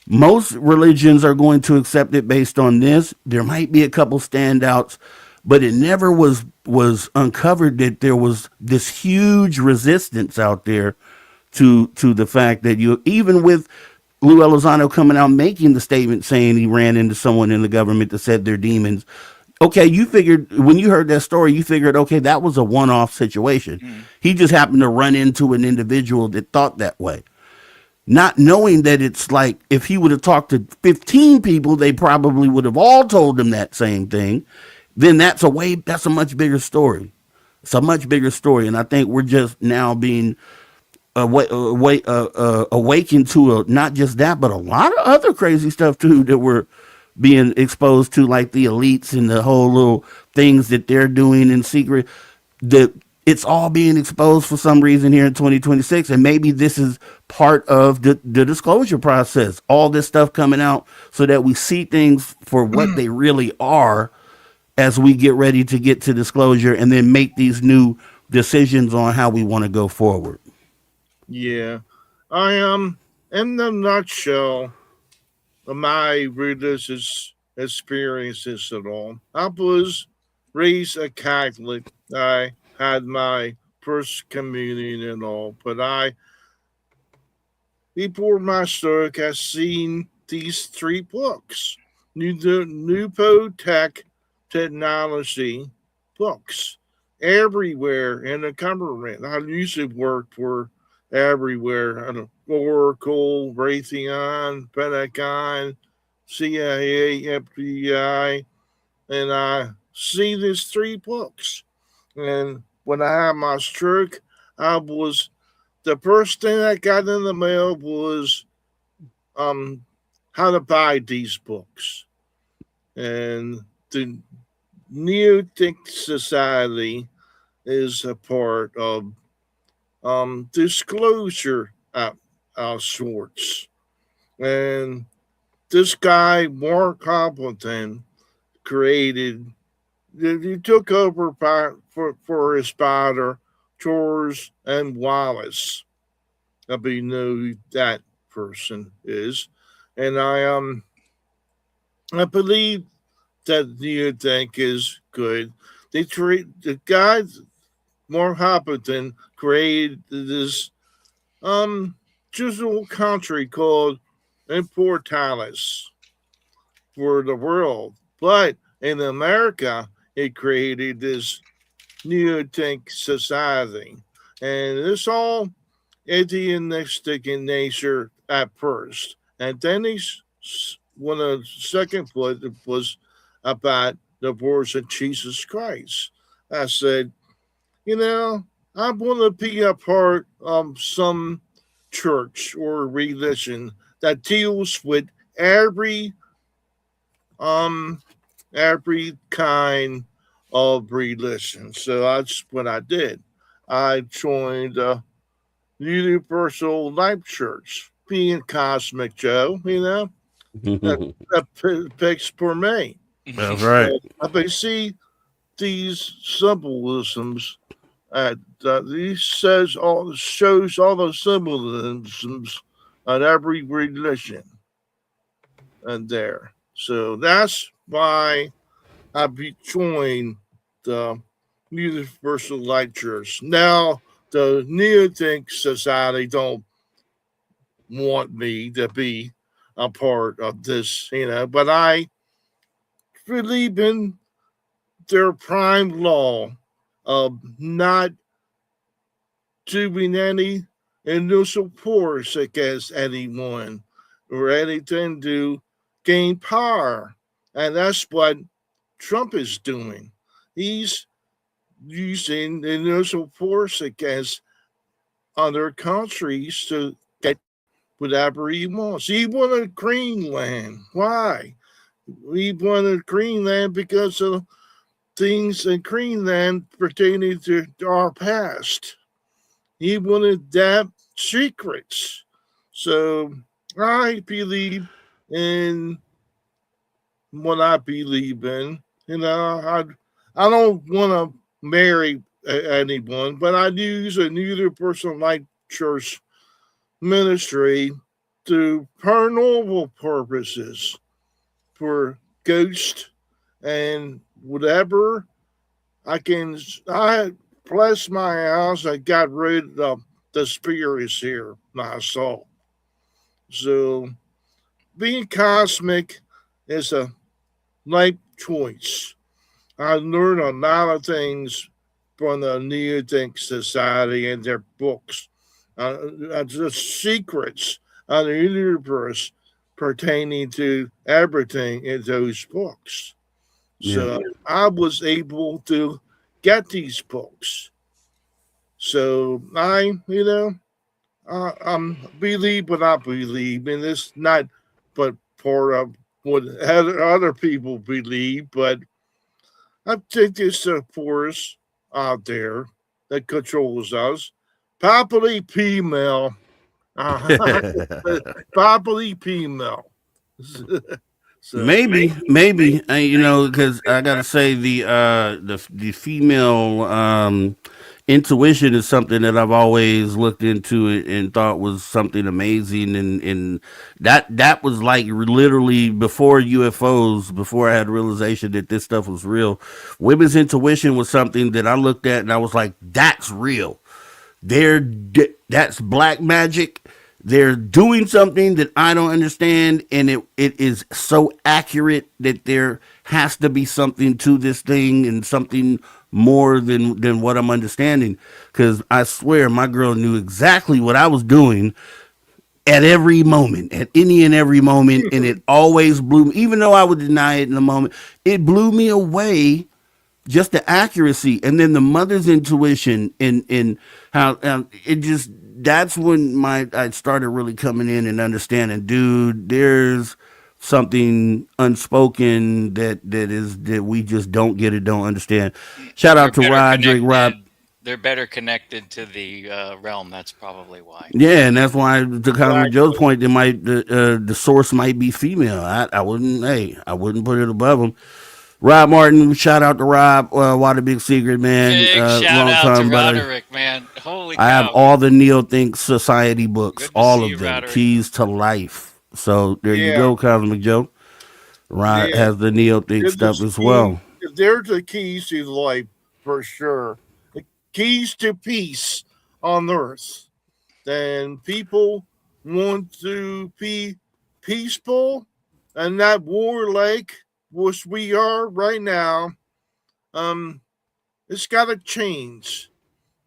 most religions are going to accept it based on this. There might be a couple standouts, but it never was uncovered that there was this huge resistance out there to the fact that even with Lou Elizondo coming out making the statement saying he ran into someone in the government that said they're demons. Okay, you figured when you heard that story, you figured, okay, that was a one-off situation. He just happened to run into an individual that thought that way. Not knowing that it's like if he would have talked to 15 people, they probably would have all told him that same thing. Then that's a much bigger story. It's a much bigger story. And I think we're just now being awakened to not just that, but a lot of other crazy stuff too that we're being exposed to, like the elites and the whole little things that they're doing in secret. That it's all being exposed for some reason here in 2026, and maybe this is part of the disclosure process. All this stuff coming out so that we see things for what they really are as we get ready to get to disclosure, and then make these new decisions on how we want to go forward. Yeah. I in the nutshell, my religious experiences at all. I was raised a Catholic. I had my first communion and all, but before my stroke, I seen these three books, Nupo Technology books, everywhere in the government. I usually worked for everywhere. Oracle, Raytheon, Pentagon, CIA, FBI, and I see these three books. And when I had my stroke, the first thing I got in the mail was how to buy these books. And the Neo-Tech Society is a part of disclosure sorts. And this guy, Mark Appleton, he took over for his father, George and Wallace. I bet you know who that person is. And I believe that Neo-Tech is good. The guy, Mark Appleton, created this digital country called Importalis for the world. But in America, it created this Neo-Tech society. And it's all atheistic in nature at first. And then when the second foot was about the words of Jesus Christ. I said, you know, I want to be a part of some church or religion that deals with every um every kind of religion. So that's what I did. I joined Universal Life Church, being Cosmic Joe, that, that picks for me. That's right. I see these symbolisms at these says all shows all the symbolisms of every religion and there. So that's why I joined the Universal Light Church. Now the Neothink Society don't want me to be a part of this, but I believe in their prime law of not doing any initial force against anyone or anything to gain power. And that's what Trump is doing. He's using initial force against other countries to get whatever he wants. He wanted Greenland. Why? He wanted Greenland because of things in Greenland pertaining to our past. He wanted that secrets. So I believe in what I believe in. I don't want to marry anyone, but I use a universal light church ministry to paranormal purposes for ghosts and whatever I can. I bless my house. I got rid of the spirits here, my soul. So being cosmic is a life choice. I learned a lot of things from the Neothink Society and their books, the secrets of the universe pertaining to everything in those books. Yeah. So I was able to get these books. So I believe what I believe, and it's not but part of what other people believe, but I think there's a force out there that controls us, properly female, properly female. So Maybe, because I gotta say the female intuition is something that I've always looked into and thought was something amazing, and that was like literally before UFOs, before I had realization that this stuff was real. Women's intuition was something that I looked at and I was like, that's real. That's black magic. They're doing something that I don't understand, and it is so accurate that there has to be something to this thing and something more than what I'm understanding. Because I swear my girl knew exactly what I was doing at every moment, at any and every moment, and it always blew me. Even though I would deny it in the moment, it blew me away, just the accuracy, and then the mother's intuition, and how it just, that's when I started really coming in and understanding, dude, there's something unspoken that we just don't get it, don't understand. Shout They're out to better Roderick Rob. connected. They're better connected to the realm. That's probably why. Yeah, and that's why, to Cosmic Joe's exactly. point, they might the source might be female. I wouldn't put it above them. Rob Martin, shout out to Rob. Why the big secret, man? Big shout Long out to time brother. Roderick, man. Holy I have cow. all the Neo Think Society books, Good to all see of you, them, Roderick. Keys to Life. So there you Yeah, go, Cosmic Joe. Rod yeah. has the Neo Think Good to stuff see as you. well. There's the keys to life for sure. The keys to peace on earth. And people want to be peaceful and not warlike, which we are right now. Um, it's got to change.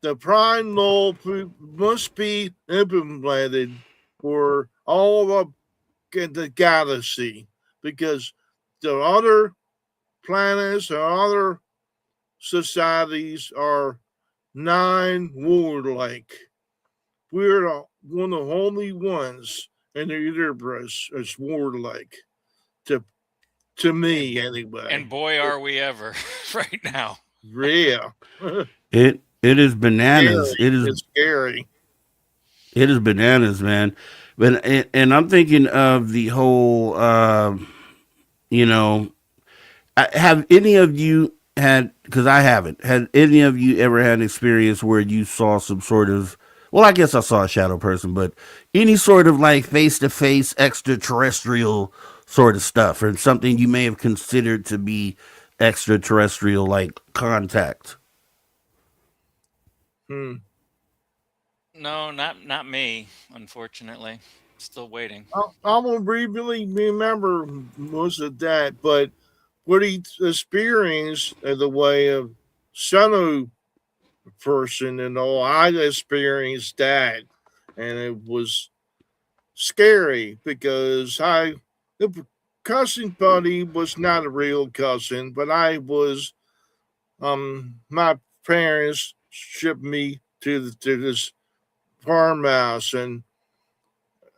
The prime law must be implemented for all of the galaxy because the other planets or other societies are non-warlike. We're one of the only ones in the universe that's warlike. To to me, anyway. And boy, are we ever right now. Yeah. It is bananas. Scary. It's scary. It is bananas, man. But and I'm thinking of the whole, you know, have any of you had? Because I haven't. Had any of you ever had an experience where you saw some sort of? Well, I guess I saw a shadow person, but any sort of like face to face extraterrestrial sort of stuff, or something you may have considered to be extraterrestrial, like contact. Hmm. No, not me, unfortunately. Still waiting. I don't really remember most of that, but what he experienced in the way of shadow person and all, I experienced that, and it was scary because the cousin buddy was not a real cousin, but I was my parents shipped me to this farmhouse in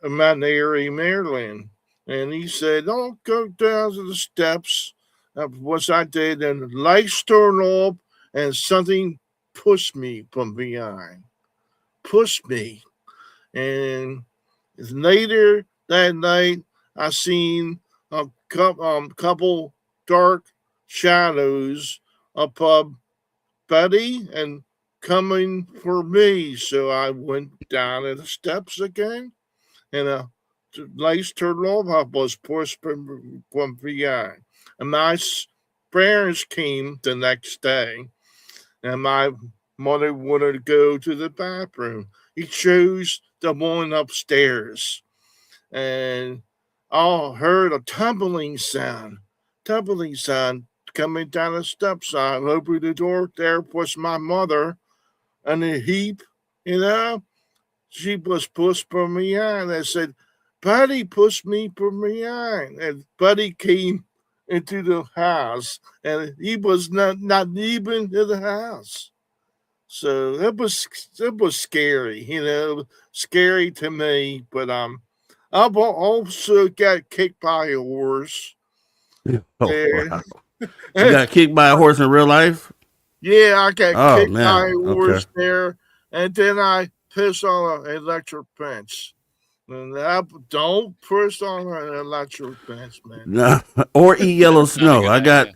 Mount Airy, Maryland, and he said, "Don't go down to the steps." What I did, and the lights turned off, and something pushed me from behind, pushed me, and later that night, I seen a couple dark shadows above Buddy and coming for me. So I went down the steps again, and the lights turned off. I was pushed from behind. And my parents came the next day, and my mother wanted to go to the bathroom. He chose the one upstairs, and I heard a tumbling sound coming down the steps. I opened the door. There was my mother in a heap, you know. She was pushed from behind. I said, Buddy pushed me from behind. And Buddy came into the house, and he was not even in the house. So it was scary, scary to me. But I've also got kicked by a horse Oh there. wow! You got kicked by a horse in real life? Yeah, I got Oh kicked by man. a Okay. horse there, and then I pissed on an electric fence. And I don't push on an electric fence, man. No, or eat yellow Not a snow. good idea.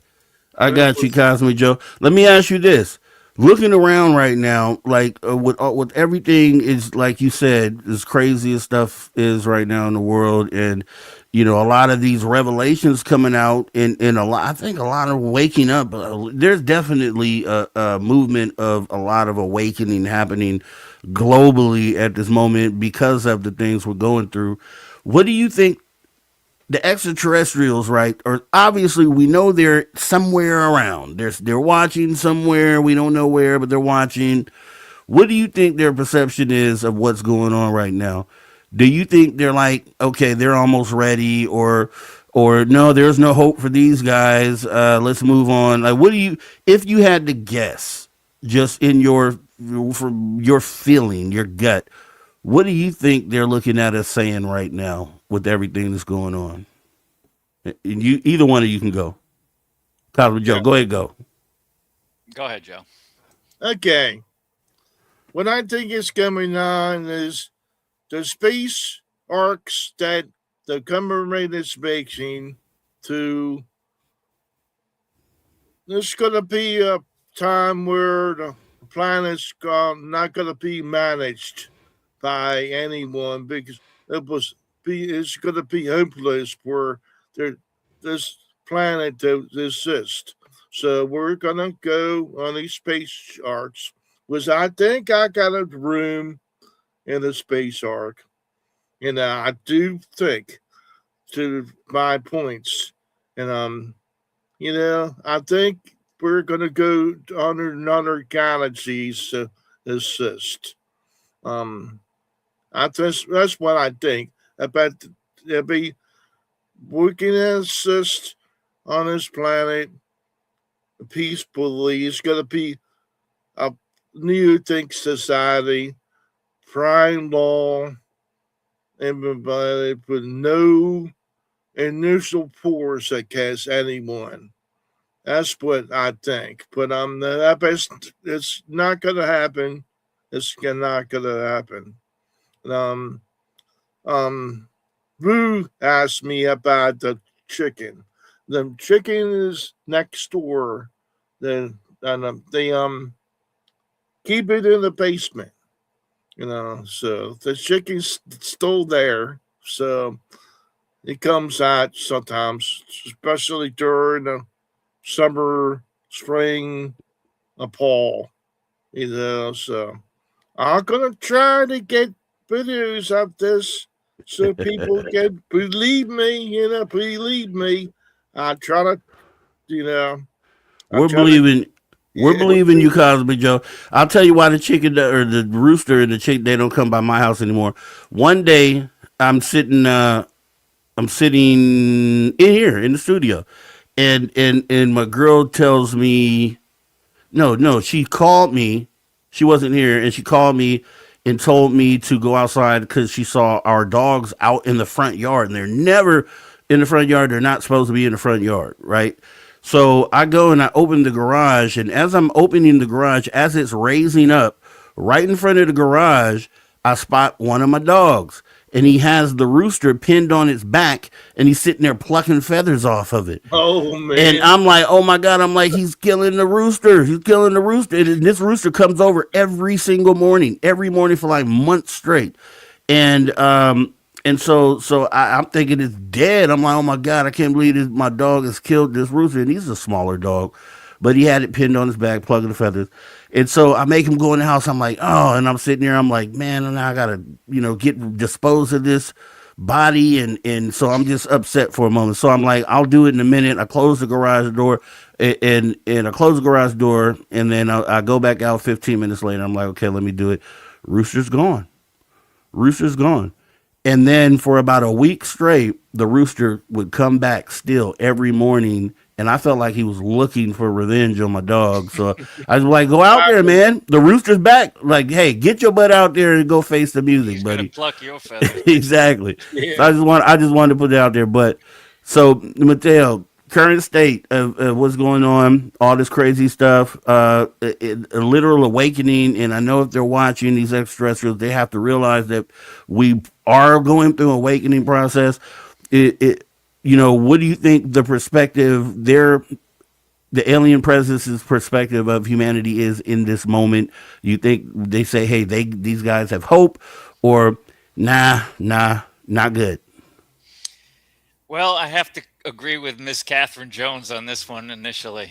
I It got you, was Cosmic Joe. Let me ask you this: looking around right now, like with everything is like you said, as crazy as stuff is right now in the world, and a lot of these revelations coming out, and a lot. I think a lot of waking up. There's definitely a movement of a lot of awakening happening globally at this moment because of the things we're going through. What do you think the extraterrestrials, right? Or obviously we know they're somewhere around. They're watching somewhere. We don't know where, but they're watching. What do you think their perception is of what's going on right now? Do you think they're like, okay, they're almost ready, or no, there's no hope for these guys. Let's move on. Like, what do you, if you had to guess, just in from your feeling, your gut, what do you think they're looking at us saying right now with everything that's going on? And you, either one of you can go. Cosmo Joe, yeah. go ahead, go. Go ahead, Joe. Okay. What I think is going on is the space arcs that the government is making to. There's going to be a time where the planet's not going to be managed by anyone because it's going to be hopeless for there, this planet to exist. So we're going to go on these space arcs, which I think I got a room in the space arc. And I do think to my points. And I think we're gonna go under another galaxies to assist. Um, that's what I think. About there'll be we can assist on this planet peacefully. It's going to be a new think society, crime law, everybody with no initial force against anyone. That's what I think. But it's not going to happen. It's not going to happen. Um, um, Rue asked me about the chicken. The chicken is next door. They keep it in the basement. So the chicken's still there. So it comes out sometimes, especially during the summer, spring, fall. So I'm gonna try to get videos of this so people can believe me. Believe me. I try to, you know, I We're try to, believing. We're yeah, believing you, Cosby Joe. I'll tell you why the chicken or the rooster and the chick they don't come by my house anymore. One day I'm sitting. I'm sitting in here in the studio, and my girl tells me, no, she called me. She wasn't here, and she called me and told me to go outside because she saw our dogs out in the front yard, and they're never in the front yard. They're not supposed to be in the front yard, right? So I go and I open the garage, and as I'm opening the garage, as it's raising up, right in front of the garage, I spot one of my dogs, and he has the rooster pinned on its back, and he's sitting there plucking feathers off of it. oh And man, I'm like, oh my God, I'm like, he's killing the rooster. He's killing the rooster. And this rooster comes over every morning for like months straight. And I'm thinking it's dead. I'm like, oh my God, I can't believe this, my dog has killed this rooster. And he's a smaller dog, but he had it pinned on his back, plugging the feathers. And so I make him go in the house. I'm like, oh, and I'm sitting there. I'm like, man, now I gotta, get dispose of this body, and so I'm just upset for a moment. So I'm like, I'll do it in a minute. I close the garage door, and I close the garage door, and then I go back out 15 minutes later. I'm like, okay, let me do it. Rooster's gone. Rooster's gone. And then for about a week straight, the rooster would come back still every morning. And I felt like he was looking for revenge on my dog. So I was like, go out there, man. The rooster's back. Like, hey, get your butt out there and go face the music, He's gonna buddy. pluck your feathers. Exactly. So yeah. I just wanted to put it out there. But so Mateo, current state of what's going on, all this crazy stuff, a literal awakening. And I know if they're watching these extraterrestrials, they have to realize that we are going through an awakening process. What do you think the perspective the alien presence's perspective of humanity is in this moment? You think they say, hey, these guys have hope, or nah, not good? Well, I have to agree with Miss Catherine Jones on this one initially.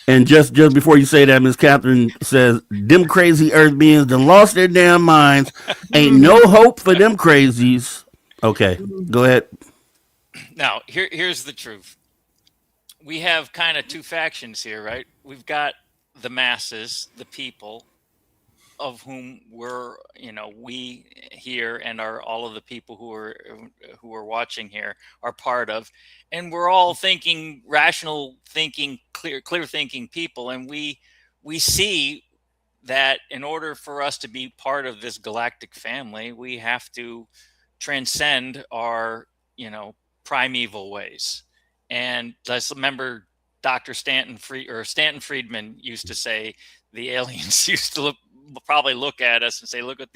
And just before you say that, Miss Catherine says, them crazy earth beings done lost their damn minds. Ain't no hope for them crazies. Okay, go ahead. Now, here's the truth. We have kind of two factions here, right? We've got the masses, the people, of whom we here and are all of the people who are watching here are part of, and we're all thinking, rational thinking, clear thinking people, and we see that in order for us to be part of this galactic family, we have to transcend our, primeval ways. And let's remember Stanton Friedman used to say the aliens used to probably look at us and say, look at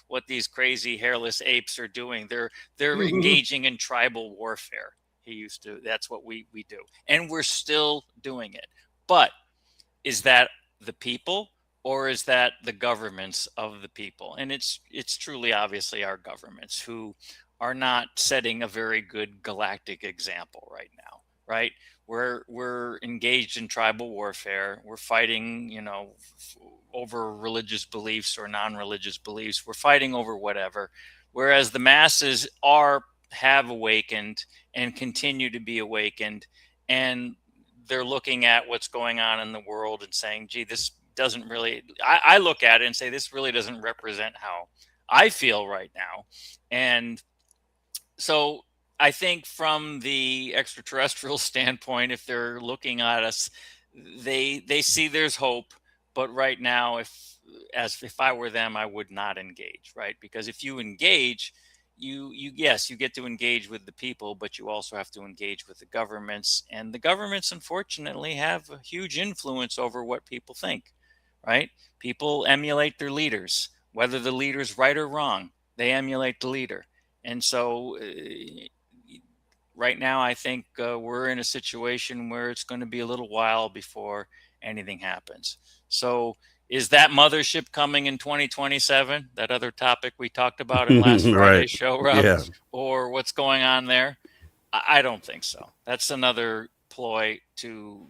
what these crazy hairless apes are doing. They're engaging in tribal warfare. That's what we do. And we're still doing it. But is that the people, or is that the governments of the people? And it's truly obviously our governments who are not setting a very good galactic example right now, right? We're engaged in tribal warfare. We're fighting, over religious beliefs or non-religious beliefs. We're fighting over whatever, whereas the masses have awakened and continue to be awakened, and they're looking at what's going on in the world and saying, gee, this doesn't really, I look at it and say, this really doesn't represent how I feel right now. And so I think from the extraterrestrial standpoint, if they're looking at us, they see there's hope, but right now, if I were them, I would not engage, right? Because if you engage, you yes, you get to engage with the people, but you also have to engage with the governments, and the governments unfortunately have a huge influence over what people think, right? People emulate their leaders, whether the leader's right or wrong. They emulate the leader, and so right now, I think we're in a situation where it's going to be a little while before anything happens. So, is that mothership coming in 2027? That other topic we talked about in last Right. Friday's show, Rob, Yeah. or what's going on there? I don't think so. That's another ploy to,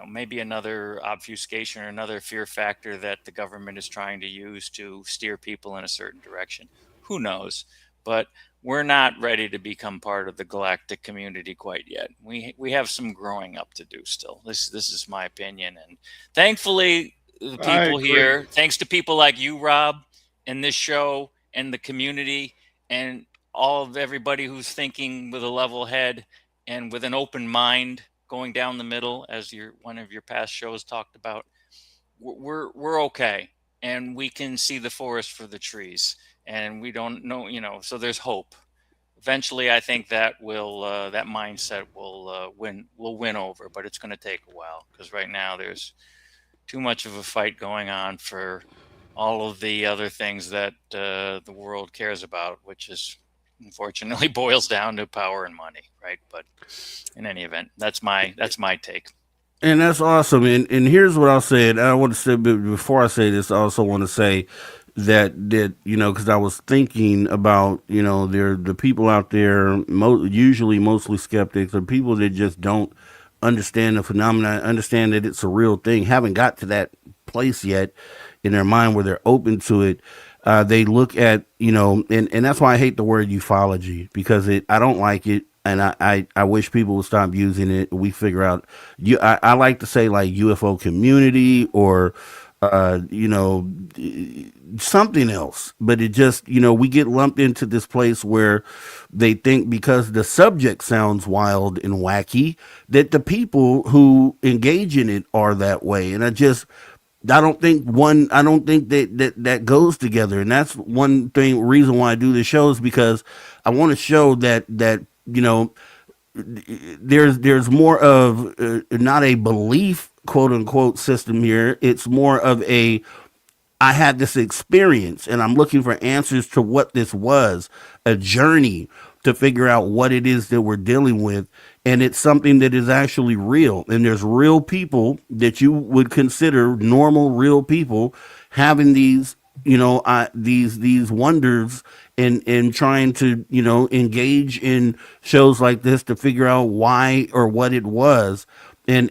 maybe another obfuscation or another fear factor that the government is trying to use to steer people in a certain direction. Who knows? But we're not ready to become part of the galactic community quite yet. We have some growing up to do still. This is my opinion, and thankfully, the I people agree. here, thanks to people like you, Rob, and this show, and the community, and all of everybody who's thinking with a level head and with an open mind, going down the middle, as one of your past shows talked about. We're okay, and we can see the forest for the trees, and we don't know, so there's hope. Eventually, I think that mindset will win over, but it's going to take a while, because right now there's too much of a fight going on for all of the other things that the world cares about, which is unfortunately boils down to power and money, right? But in any event, that's my take. And that's awesome. And here's what I'll say. And I want to say, but before I say this, I also want to say that because I was thinking about there the people out there, usually mostly skeptics, or people that just don't understand the phenomena, understand that it's a real thing, haven't got to that place yet in their mind where they're open to it. They look at and that's why I hate the word ufology, because I don't like it, and I wish people would stop using it. We figure out I like to say like UFO community, or uh, you know, something else. But it just, we get lumped into this place where they think because the subject sounds wild and wacky, that the people who engage in it are that way. And I don't think that goes together. And that's one reason why I do the show, is because I want to show that, there's more of not a belief quote unquote system here. It's more of I had this experience and I'm looking for answers to what this was, a journey to figure out what it is that we're dealing with. And it's something that is actually real. And there's real people that you would consider normal, real people having these wonders, and trying to engage in shows like this to figure out why or what it was. And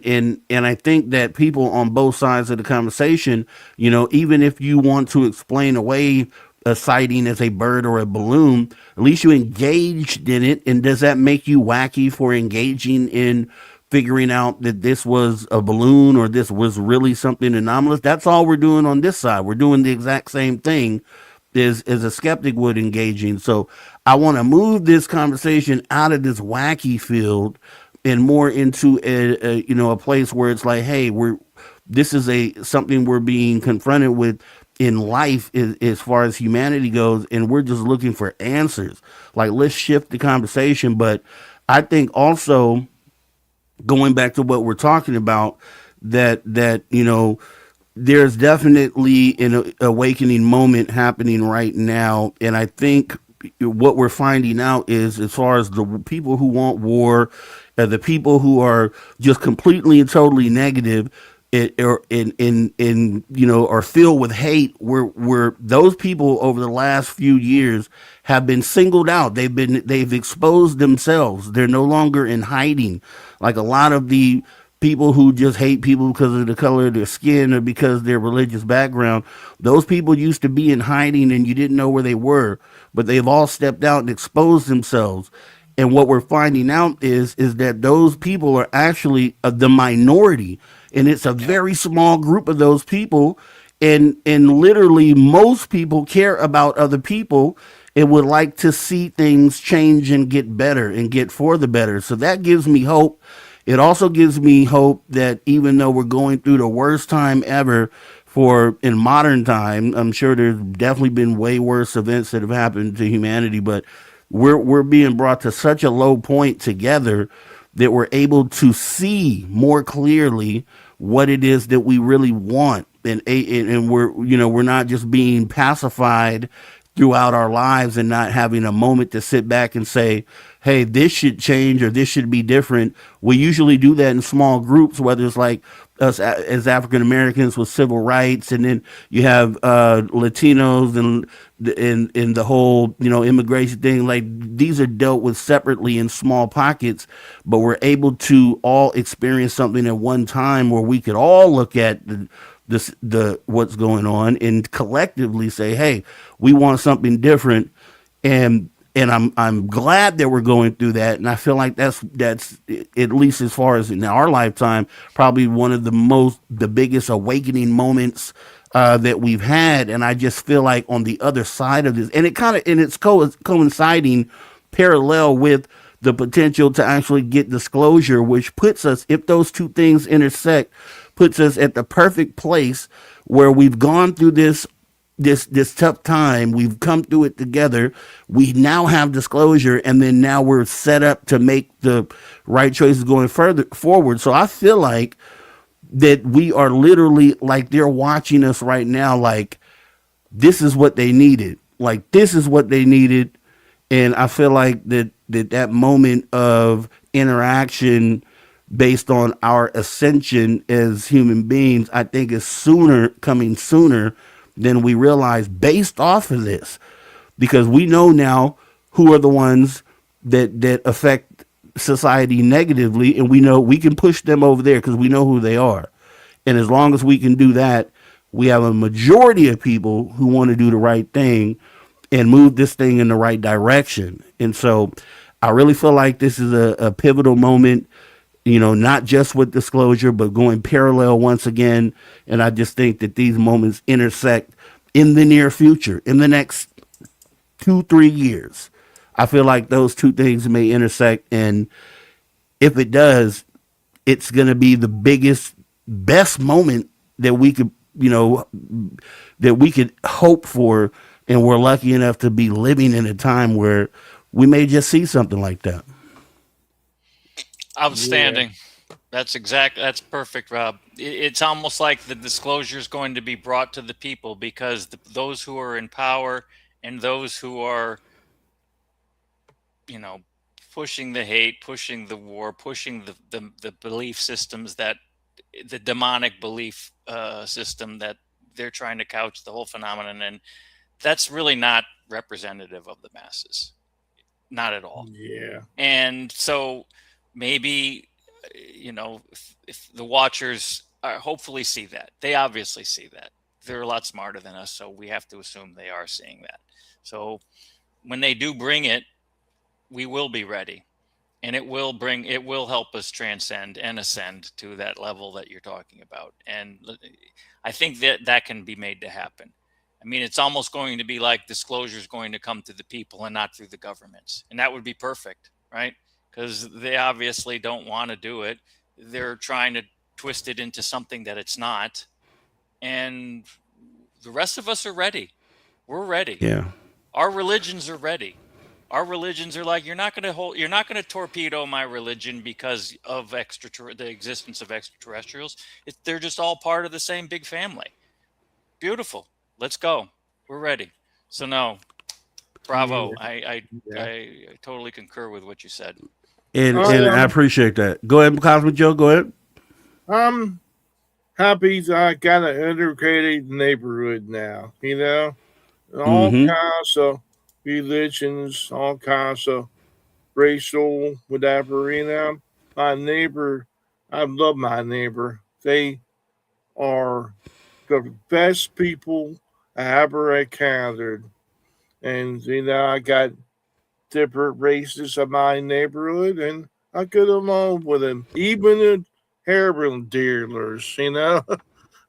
I think that people on both sides of the conversation, even if you want to explain away a sighting as a bird or a balloon, at least you engaged in it. And does that make you wacky for engaging in figuring out that this was a balloon or this was really something anomalous? That's all we're doing on this side. We're doing the exact same thing as a skeptic would engaging. So I want to move this conversation out of this wacky field and more into a place where it's like, hey, this is something we're being confronted with in life, as far as humanity goes, and we're just looking for answers. Like, let's shift the conversation. But I think also, going back to what we're talking about, that there's definitely an awakening moment happening right now. And I think what we're finding out is, as far as the people who want war, the people who are just completely and totally negative, or are filled with hate, where those people over the last few years have been singled out. They've exposed themselves. They're no longer in hiding, like a lot of the people who just hate people because of the color of their skin or because of their religious background. Those people used to be in hiding and you didn't know where they were, but they've all stepped out and exposed themselves. And what we're finding out is that those people are actually the minority, and it's a Yeah. very small group of those people. And literally, most people care about other people and would like to see things change and get better and get for the better. So that gives me hope. it also gives me hope that even though we're going through the worst time ever for in modern time, I'm sure there's definitely been way worse events that have happened to humanity, but we're being brought to such a low point together that we're able to see more clearly what it is that we really want, and we're not just being pacified throughout our lives and not having a moment to sit back and say, hey, this should change or this should be different. We usually do that in small groups, whether it's like us as African Americans with civil rights, and then you have Latinos and in the whole immigration thing. Like these are dealt with separately in small pockets, but we're able to all experience something at one time where we could all look at the what's going on and collectively say, hey, we want something different. And I'm glad that we're going through that, and I feel like that's at least as far as in our lifetime, probably one of the biggest awakening moments that we've had. And I just feel like on the other side of this, and it's coinciding parallel with the potential to actually get disclosure, which puts us, if those two things intersect, puts us at the perfect place where we've gone through this tough time. We've come through it together. We now have disclosure, and then now we're set up to make the right choices going further forward. So I feel like that we are literally like they're watching us right now. Like this is what they needed. Like this is what they needed, and I feel like that moment of interaction based on our ascension as human beings, I think is coming sooner than we realize based off of this, because we know now who are the ones that affect society negatively, and we know we can push them over there because we know who they are. And as long as we can do that, we have a majority of people who want to do the right thing and move this thing in the right direction. And so I really feel like this is a pivotal moment, not just with disclosure, but going parallel once again. And I just think that these moments intersect in the near future, in the next 2-3 years. I feel like those two things may intersect. And if it does, it's going to be the best moment that we could, hope for. And we're lucky enough to be living in a time where we may just see something like that. Outstanding. Yeah. That's perfect, Rob. It's almost like the disclosure is going to be brought to the people because those who are in power and those who are, pushing the hate, pushing the war, pushing the belief systems that the demonic belief system that they're trying to couch the whole phenomenon in, that's really not representative of the masses. Not at all. Yeah. And so maybe, if the watchers hopefully see that. They obviously see that. They're a lot smarter than us, so we have to assume they are seeing that. So when they do bring it, we will be ready. And it will help us transcend and ascend to that level that you're talking about. And I think that can be made to happen. I mean, it's almost going to be like disclosure is going to come to the people and not through the governments. And that would be perfect, right? Because they obviously don't want to do it. They're trying to twist it into something that it's not. And the rest of us are ready. We're ready. Yeah. Our religions are ready. Our religions are like, you're not going to torpedo my religion because of the existence of extraterrestrials. They're just all part of the same big family. Beautiful. Let's go. We're ready. So no, bravo. Yeah. I totally concur with what you said. And I appreciate that. Go ahead, Cosmic Joe. Go ahead. I'm happy that I got an integrated neighborhood now. All kinds of religions, all kinds of racial, whatever. My neighbor, I love my neighbor. They are the best people I ever encountered. And, I got different races in my neighborhood, and I get along with them. Even the heroin dealers,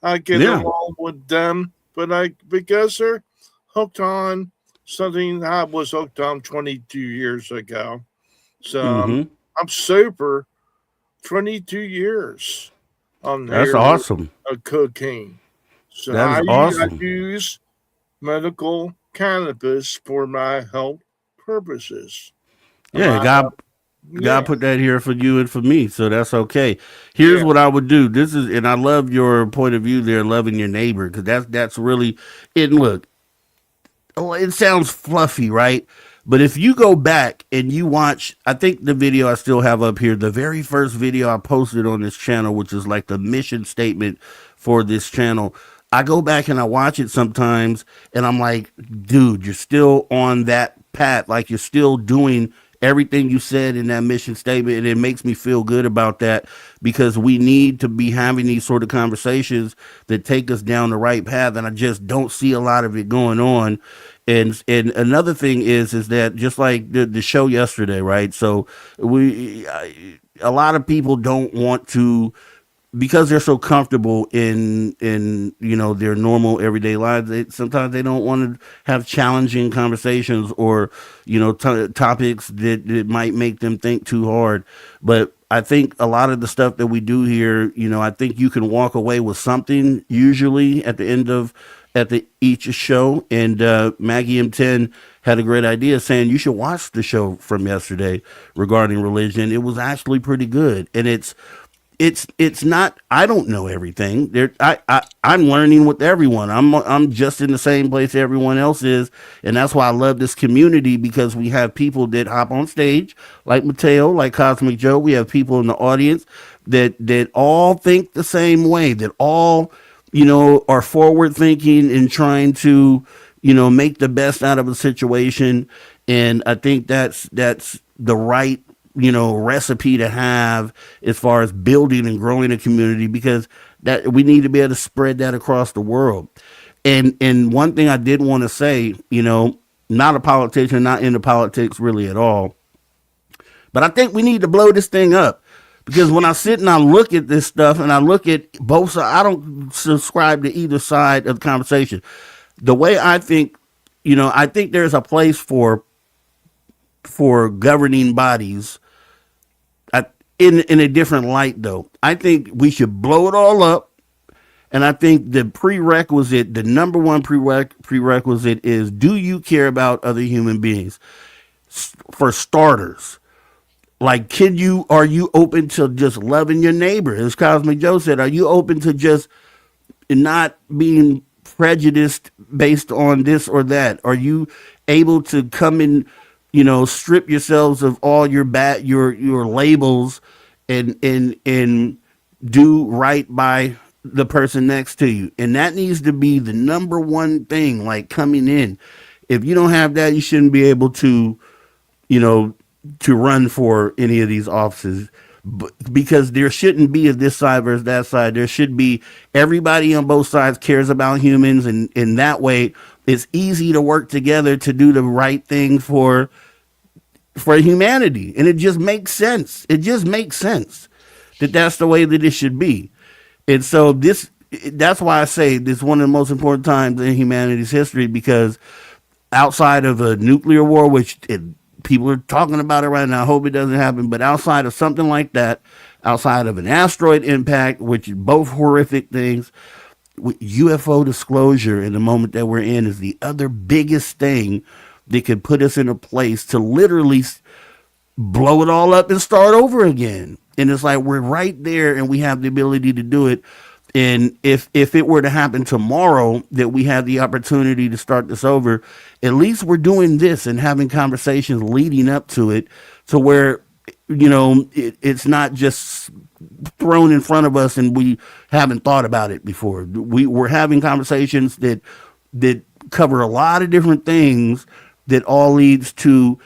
I get along with them. But because they're hooked on something I was hooked on 22 years ago. So I'm super 22 years on That's heroin awesome. of cocaine. So That is I awesome. use medical cannabis for my health purposes. And Yeah, my God yeah, put that here for you and for me, so that's okay. Here's yeah, what I would do. This is, and I love your point of view there, loving your neighbor, because that's really it. Look, oh, it sounds fluffy, right? But if you go back and you watch, I think the video I still have up here, the very first video I posted on this channel, which is like the mission statement for this channel. I go back and I watch it sometimes and I'm like, dude, you're still on that path. Like you're still doing everything you said in that mission statement. And it makes me feel good about that because we need to be having these sort of conversations that take us down the right path. And I just don't see a lot of it going on. And another thing is that just like the show yesterday, right? So a lot of people don't want to, because they're so comfortable in their normal everyday lives. Sometimes they don't want to have challenging conversations or topics that might make them think too hard. But I think a lot of the stuff that we do here, I think you can walk away with something usually at the end of at the each show. And Maggie M10 had a great idea saying you should watch the show from yesterday regarding religion. It was actually pretty good, and it's not, I don't know everything there. I'm learning with everyone. I'm just in the same place everyone else is, and that's why I love this community, because we have people that hop on stage like Mateo, like Cosmic Joe. We have people in the audience that all think the same way, that all are forward thinking and trying to make the best out of a situation. And I think that's the right recipe to have as far as building and growing a community, because that we need to be able to spread that across the world. And one thing I did want to say, not a politician, not into politics really at all, but I think we need to blow this thing up, because when I sit and I look at this stuff and I look at both sides, I don't subscribe to either side of the conversation. The way I think, I think there's a place for governing bodies in a different light, though. I think we should blow it all up. And I think the prerequisite, the number one prerequisite is, do you care about other human beings? For starters, like, are you open to just loving your neighbor? As Cosmic Joe said, are you open to just not being prejudiced based on this or that? Are you able to come in, strip yourselves of all your labels and do right by the person next to you? And that needs to be the number one thing, like coming in. If you don't have that, you shouldn't be able you know, to run for any of these offices. Because there shouldn't be a this side versus that side. There should be, everybody on both sides cares about humans, and in that way, it's easy to work together to do the right thing for humanity. And it just makes sense. It just makes sense that that's the way that it should be. And so that's why I say this is one of the most important times in humanity's history, because outside of a nuclear war, which people are talking about it right now, I hope it doesn't happen, but outside of something like that, outside of an asteroid impact, which is both horrific things, UFO disclosure in the moment that we're in is the other biggest thing that could put us in a place to literally blow it all up and start over again. And it's like we're right there and we have the ability to do it. And if it were to happen tomorrow that we had the opportunity to start this over, at least we're doing this and having conversations leading up to it, to where it's not just thrown in front of us and we haven't thought about it before. We're having conversations that cover a lot of different things that all leads to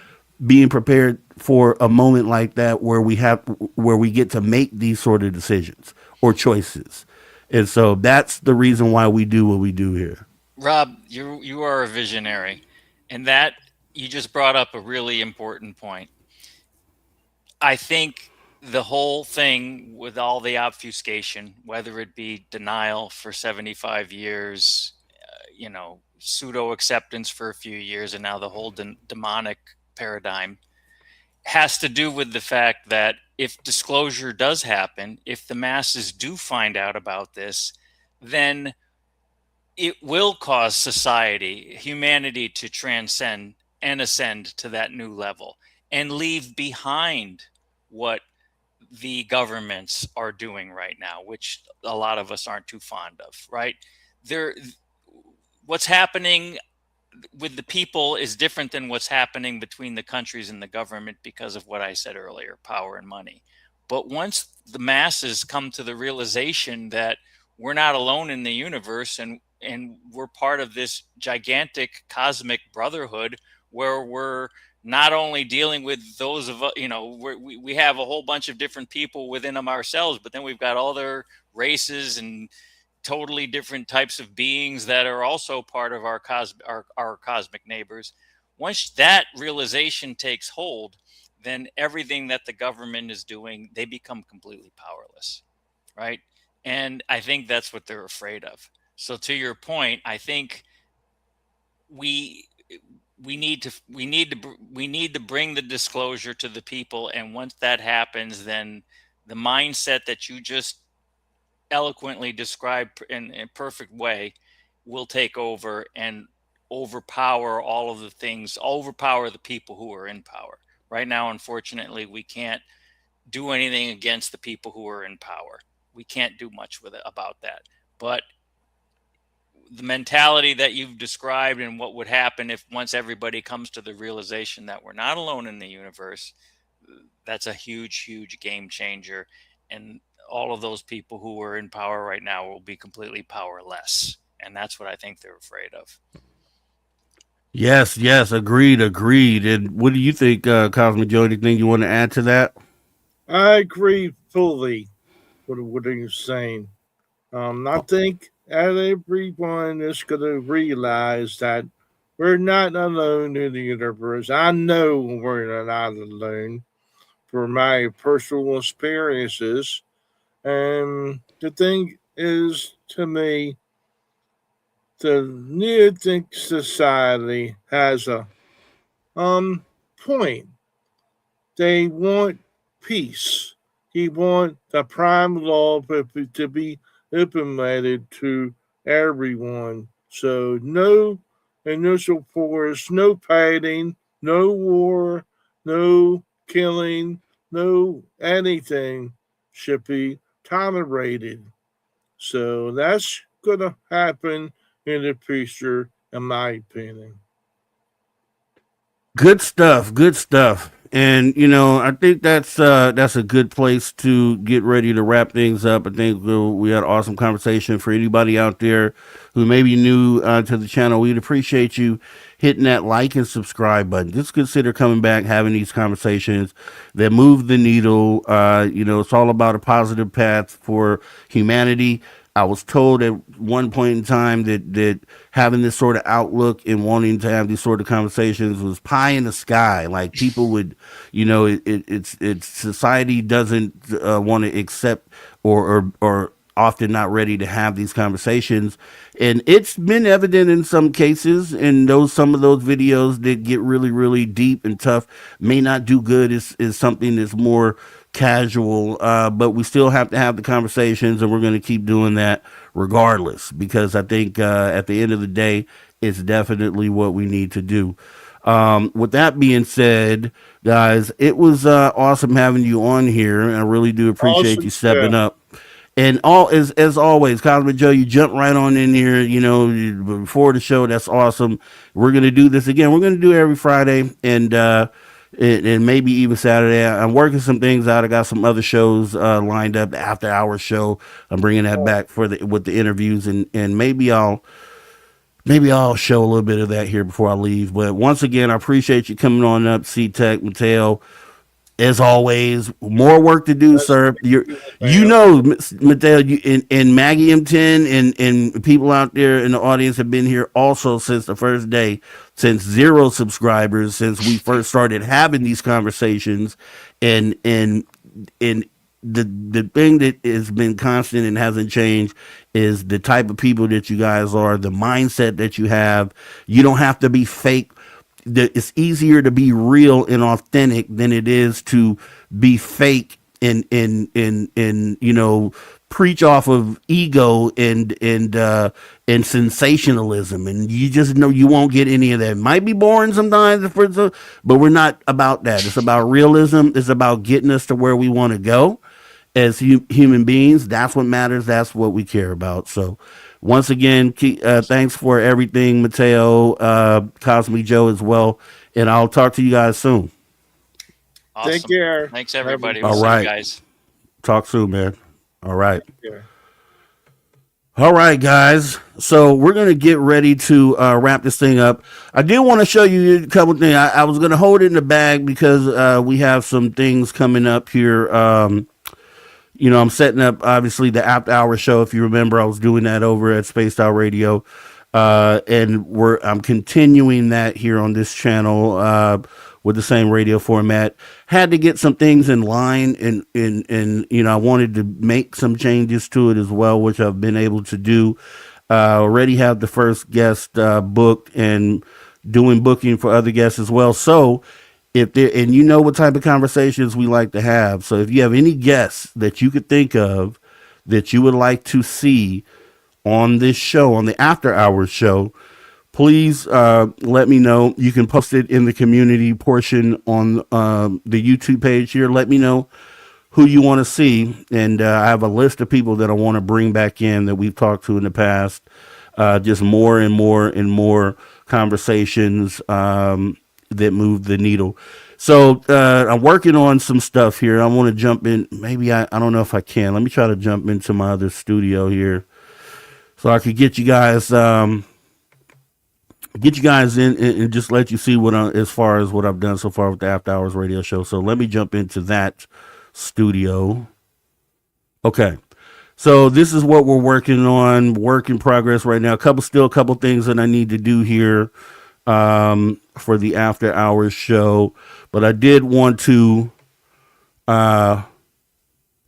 being prepared for a moment like that, where we get to make these sort of decisions or choices. And so that's the reason why we do what we do here. Rob, you are a visionary, and that you just brought up a really important point. I think the whole thing with all the obfuscation, whether it be denial for 75 years, pseudo acceptance for a few years, and now the whole demonic paradigm, has to do with the fact that if disclosure does happen, if the masses do find out about this, then it will cause society, humanity to transcend and ascend to that new level and leave behind what the governments are doing right now, which a lot of us aren't too fond of, right? There, what's happening with the people is different than what's happening between the countries and the government because of what I said earlier, power and money. But once the masses come to the realization that we're not alone in the universe and we're part of this gigantic cosmic brotherhood where we're not only dealing with those of we have a whole bunch of different people within them ourselves, but then we've got all their races and totally different types of beings that are also part of our cosmic neighbors. Once that realization takes hold, then everything that the government is doing, they become completely powerless, right? And I think that's what they're afraid of. So to your point, I think we we need to bring the disclosure to the people, and once that happens, then the mindset that you just eloquently described in a perfect way will take over and overpower all of the things, overpower the people who are in power. Right now, unfortunately, we can't do anything against the people who are in power. We can't do much with it about that. But the mentality that you've described and what would happen if once everybody comes to the realization that we're not alone in the universe, that's a huge game changer. And all of those people who are in power right now will be completely powerless. And that's what I think they're afraid of. Yes, yes, agreed, agreed. And what do you think, Cosmic Joe? Anything you want to add to that? I agree fully with what you're saying. I think everyone is going to realize that we're not alone in the universe. I know we're not alone for my personal experiences. And the thing is, to me, the Neolithic society has a point. They want peace. They want the prime law to be implemented to everyone. So no initial force, no fighting, no war, no killing, no anything should be tolerated. So that's gonna happen in the future, in my opinion. Good stuff. Good stuff. And I think that's a good place to get ready to wrap things up. I think we had an awesome conversation. For anybody out there who may be new to the channel, we'd appreciate you hitting that like and subscribe button. Just consider coming back, having these conversations that move the needle. It's all about a positive path for humanity. I was told at one point in time that having this sort of outlook and wanting to have these sort of conversations was pie in the sky. Like people would, it's society doesn't want to accept or often not ready to have these conversations, and it's been evident in some cases. And some of those videos that get really deep and tough may not do good. Is something that's more casual, but we still have to have the conversations, and we're going to keep doing that regardless, because I think at the end of the day, it's definitely what we need to do. With that being said, guys, it was awesome having you on here, and I really do appreciate Awesome you stepping stuff. up. And as always, Cosmic Joe, you jump right on in here. Before the show. That's awesome. We're gonna do this again. We're gonna do it every Friday, and maybe even Saturday. I'm working some things out. I got some other shows lined up. The after hour show. I'm bringing that back with the interviews, and maybe I'll show a little bit of that here before I leave. But once again, I appreciate you coming on up, C Tech, Mateo. As always, more work to do, That's sir. man. Mateo, and Maggie M10 and people out there in the audience have been here also since the first day, since 0 subscribers, since we first started having these conversations, and the thing that has been constant and hasn't changed is the type of people that you guys are, the mindset that you have. You don't have to be fake. it's easier to be real and authentic than it is to be fake and you know, preach off of ego and sensationalism, and you just know you won't get any of that. It might be boring sometimes, but we're not about that. It's about realism. It's about getting us to where we want to go as human beings. That's what matters. That's what we care about. So once again, thanks for everything, Mateo, Cosmic Joe as well, and I'll talk to you guys soon. Awesome. Take care. Thanks, everybody. All We'll right. see you guys. Talk soon, man. All right. Yeah. All right, guys. So we're going to get ready to wrap this thing up. I do want to show you a couple things. I was going to hold it in the bag because we have some things coming up here. You know, I'm setting up, obviously, the After Hour show. If you remember, I was doing that over at Spaced Out Radio. And I'm continuing that here on this channel with the same radio format. Had to get some things in line, and you know, I wanted to make some changes to it as well, which I've been able to do. Already have the first guest booked and doing booking for other guests as well. So if there, and you know what type of conversations we like to have. So if you have any guests that you could think of that you would like to see on this show, on the After Hours show, please let me know. You can post it in the community portion on the YouTube page here. Let me know who you want to see. And I have a list of people that I want to bring back in that we've talked to in the past. Just more and more and more conversations that move the needle. So I'm working on some stuff here. I want to jump in. Maybe I don't know if I can. Let me try to jump into my other studio here so I could get you guys in and just let you see what as far as what I've done so far with the After Hours radio show. So let me jump into that studio. Okay. So this is what we're working on, work in progress right now. Still a couple things that I need to do here for the After Hours show. But I did want to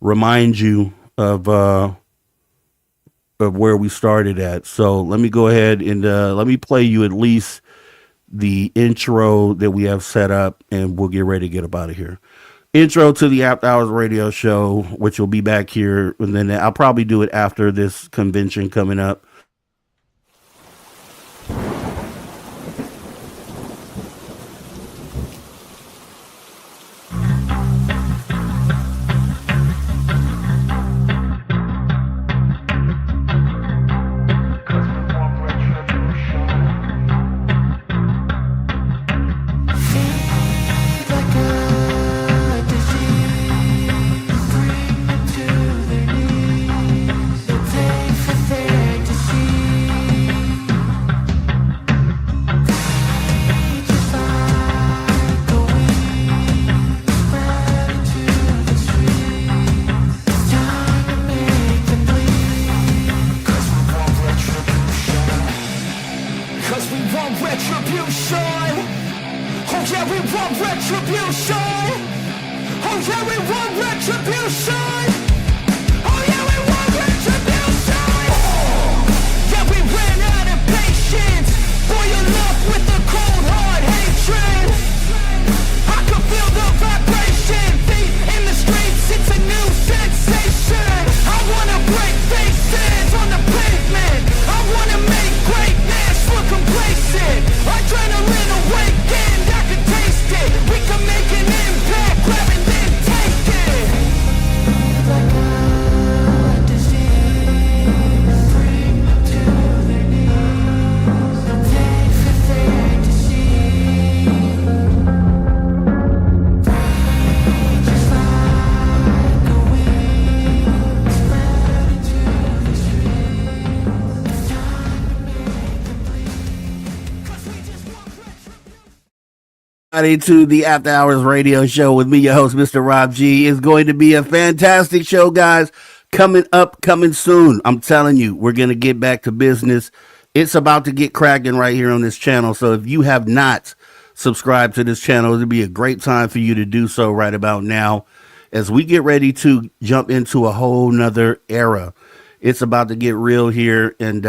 remind you of where we started at. So let me go ahead and let me play you at least the intro that we have set up, and we'll get ready to get up out of here. Intro to the After Hours radio show, which will be back here, and then I'll probably do it after this convention coming up. To the After Hours radio show with me, your host, Mr. Rob G. Is going to be a fantastic show, guys. Coming soon. I'm telling you, we're going to get back to business. It's about to get cracking right here on this channel. So if you have not subscribed to this channel, it'll be a great time for you to do so right about now as we get ready to jump into a whole nother era. It's about to get real here. And,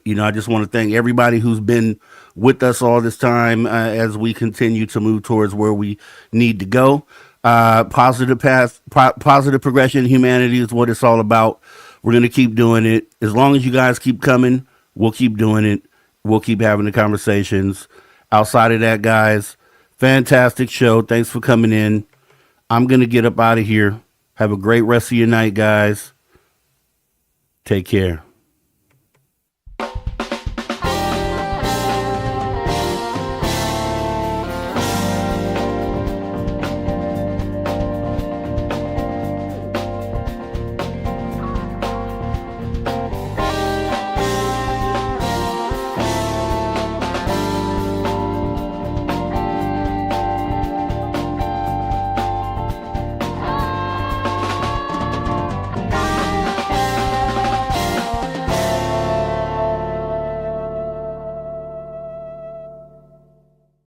you know, I just want to thank everybody who's been with us all this time as we continue to move towards where we need to go. Positive path, positive progression in humanity is what it's all about. We're going to keep doing it. As long as you guys keep coming, we'll keep doing it. We'll keep having the conversations. Outside of that, guys, fantastic show. Thanks for coming in. I'm going to get up out of here. Have a great rest of your night, guys. Take care.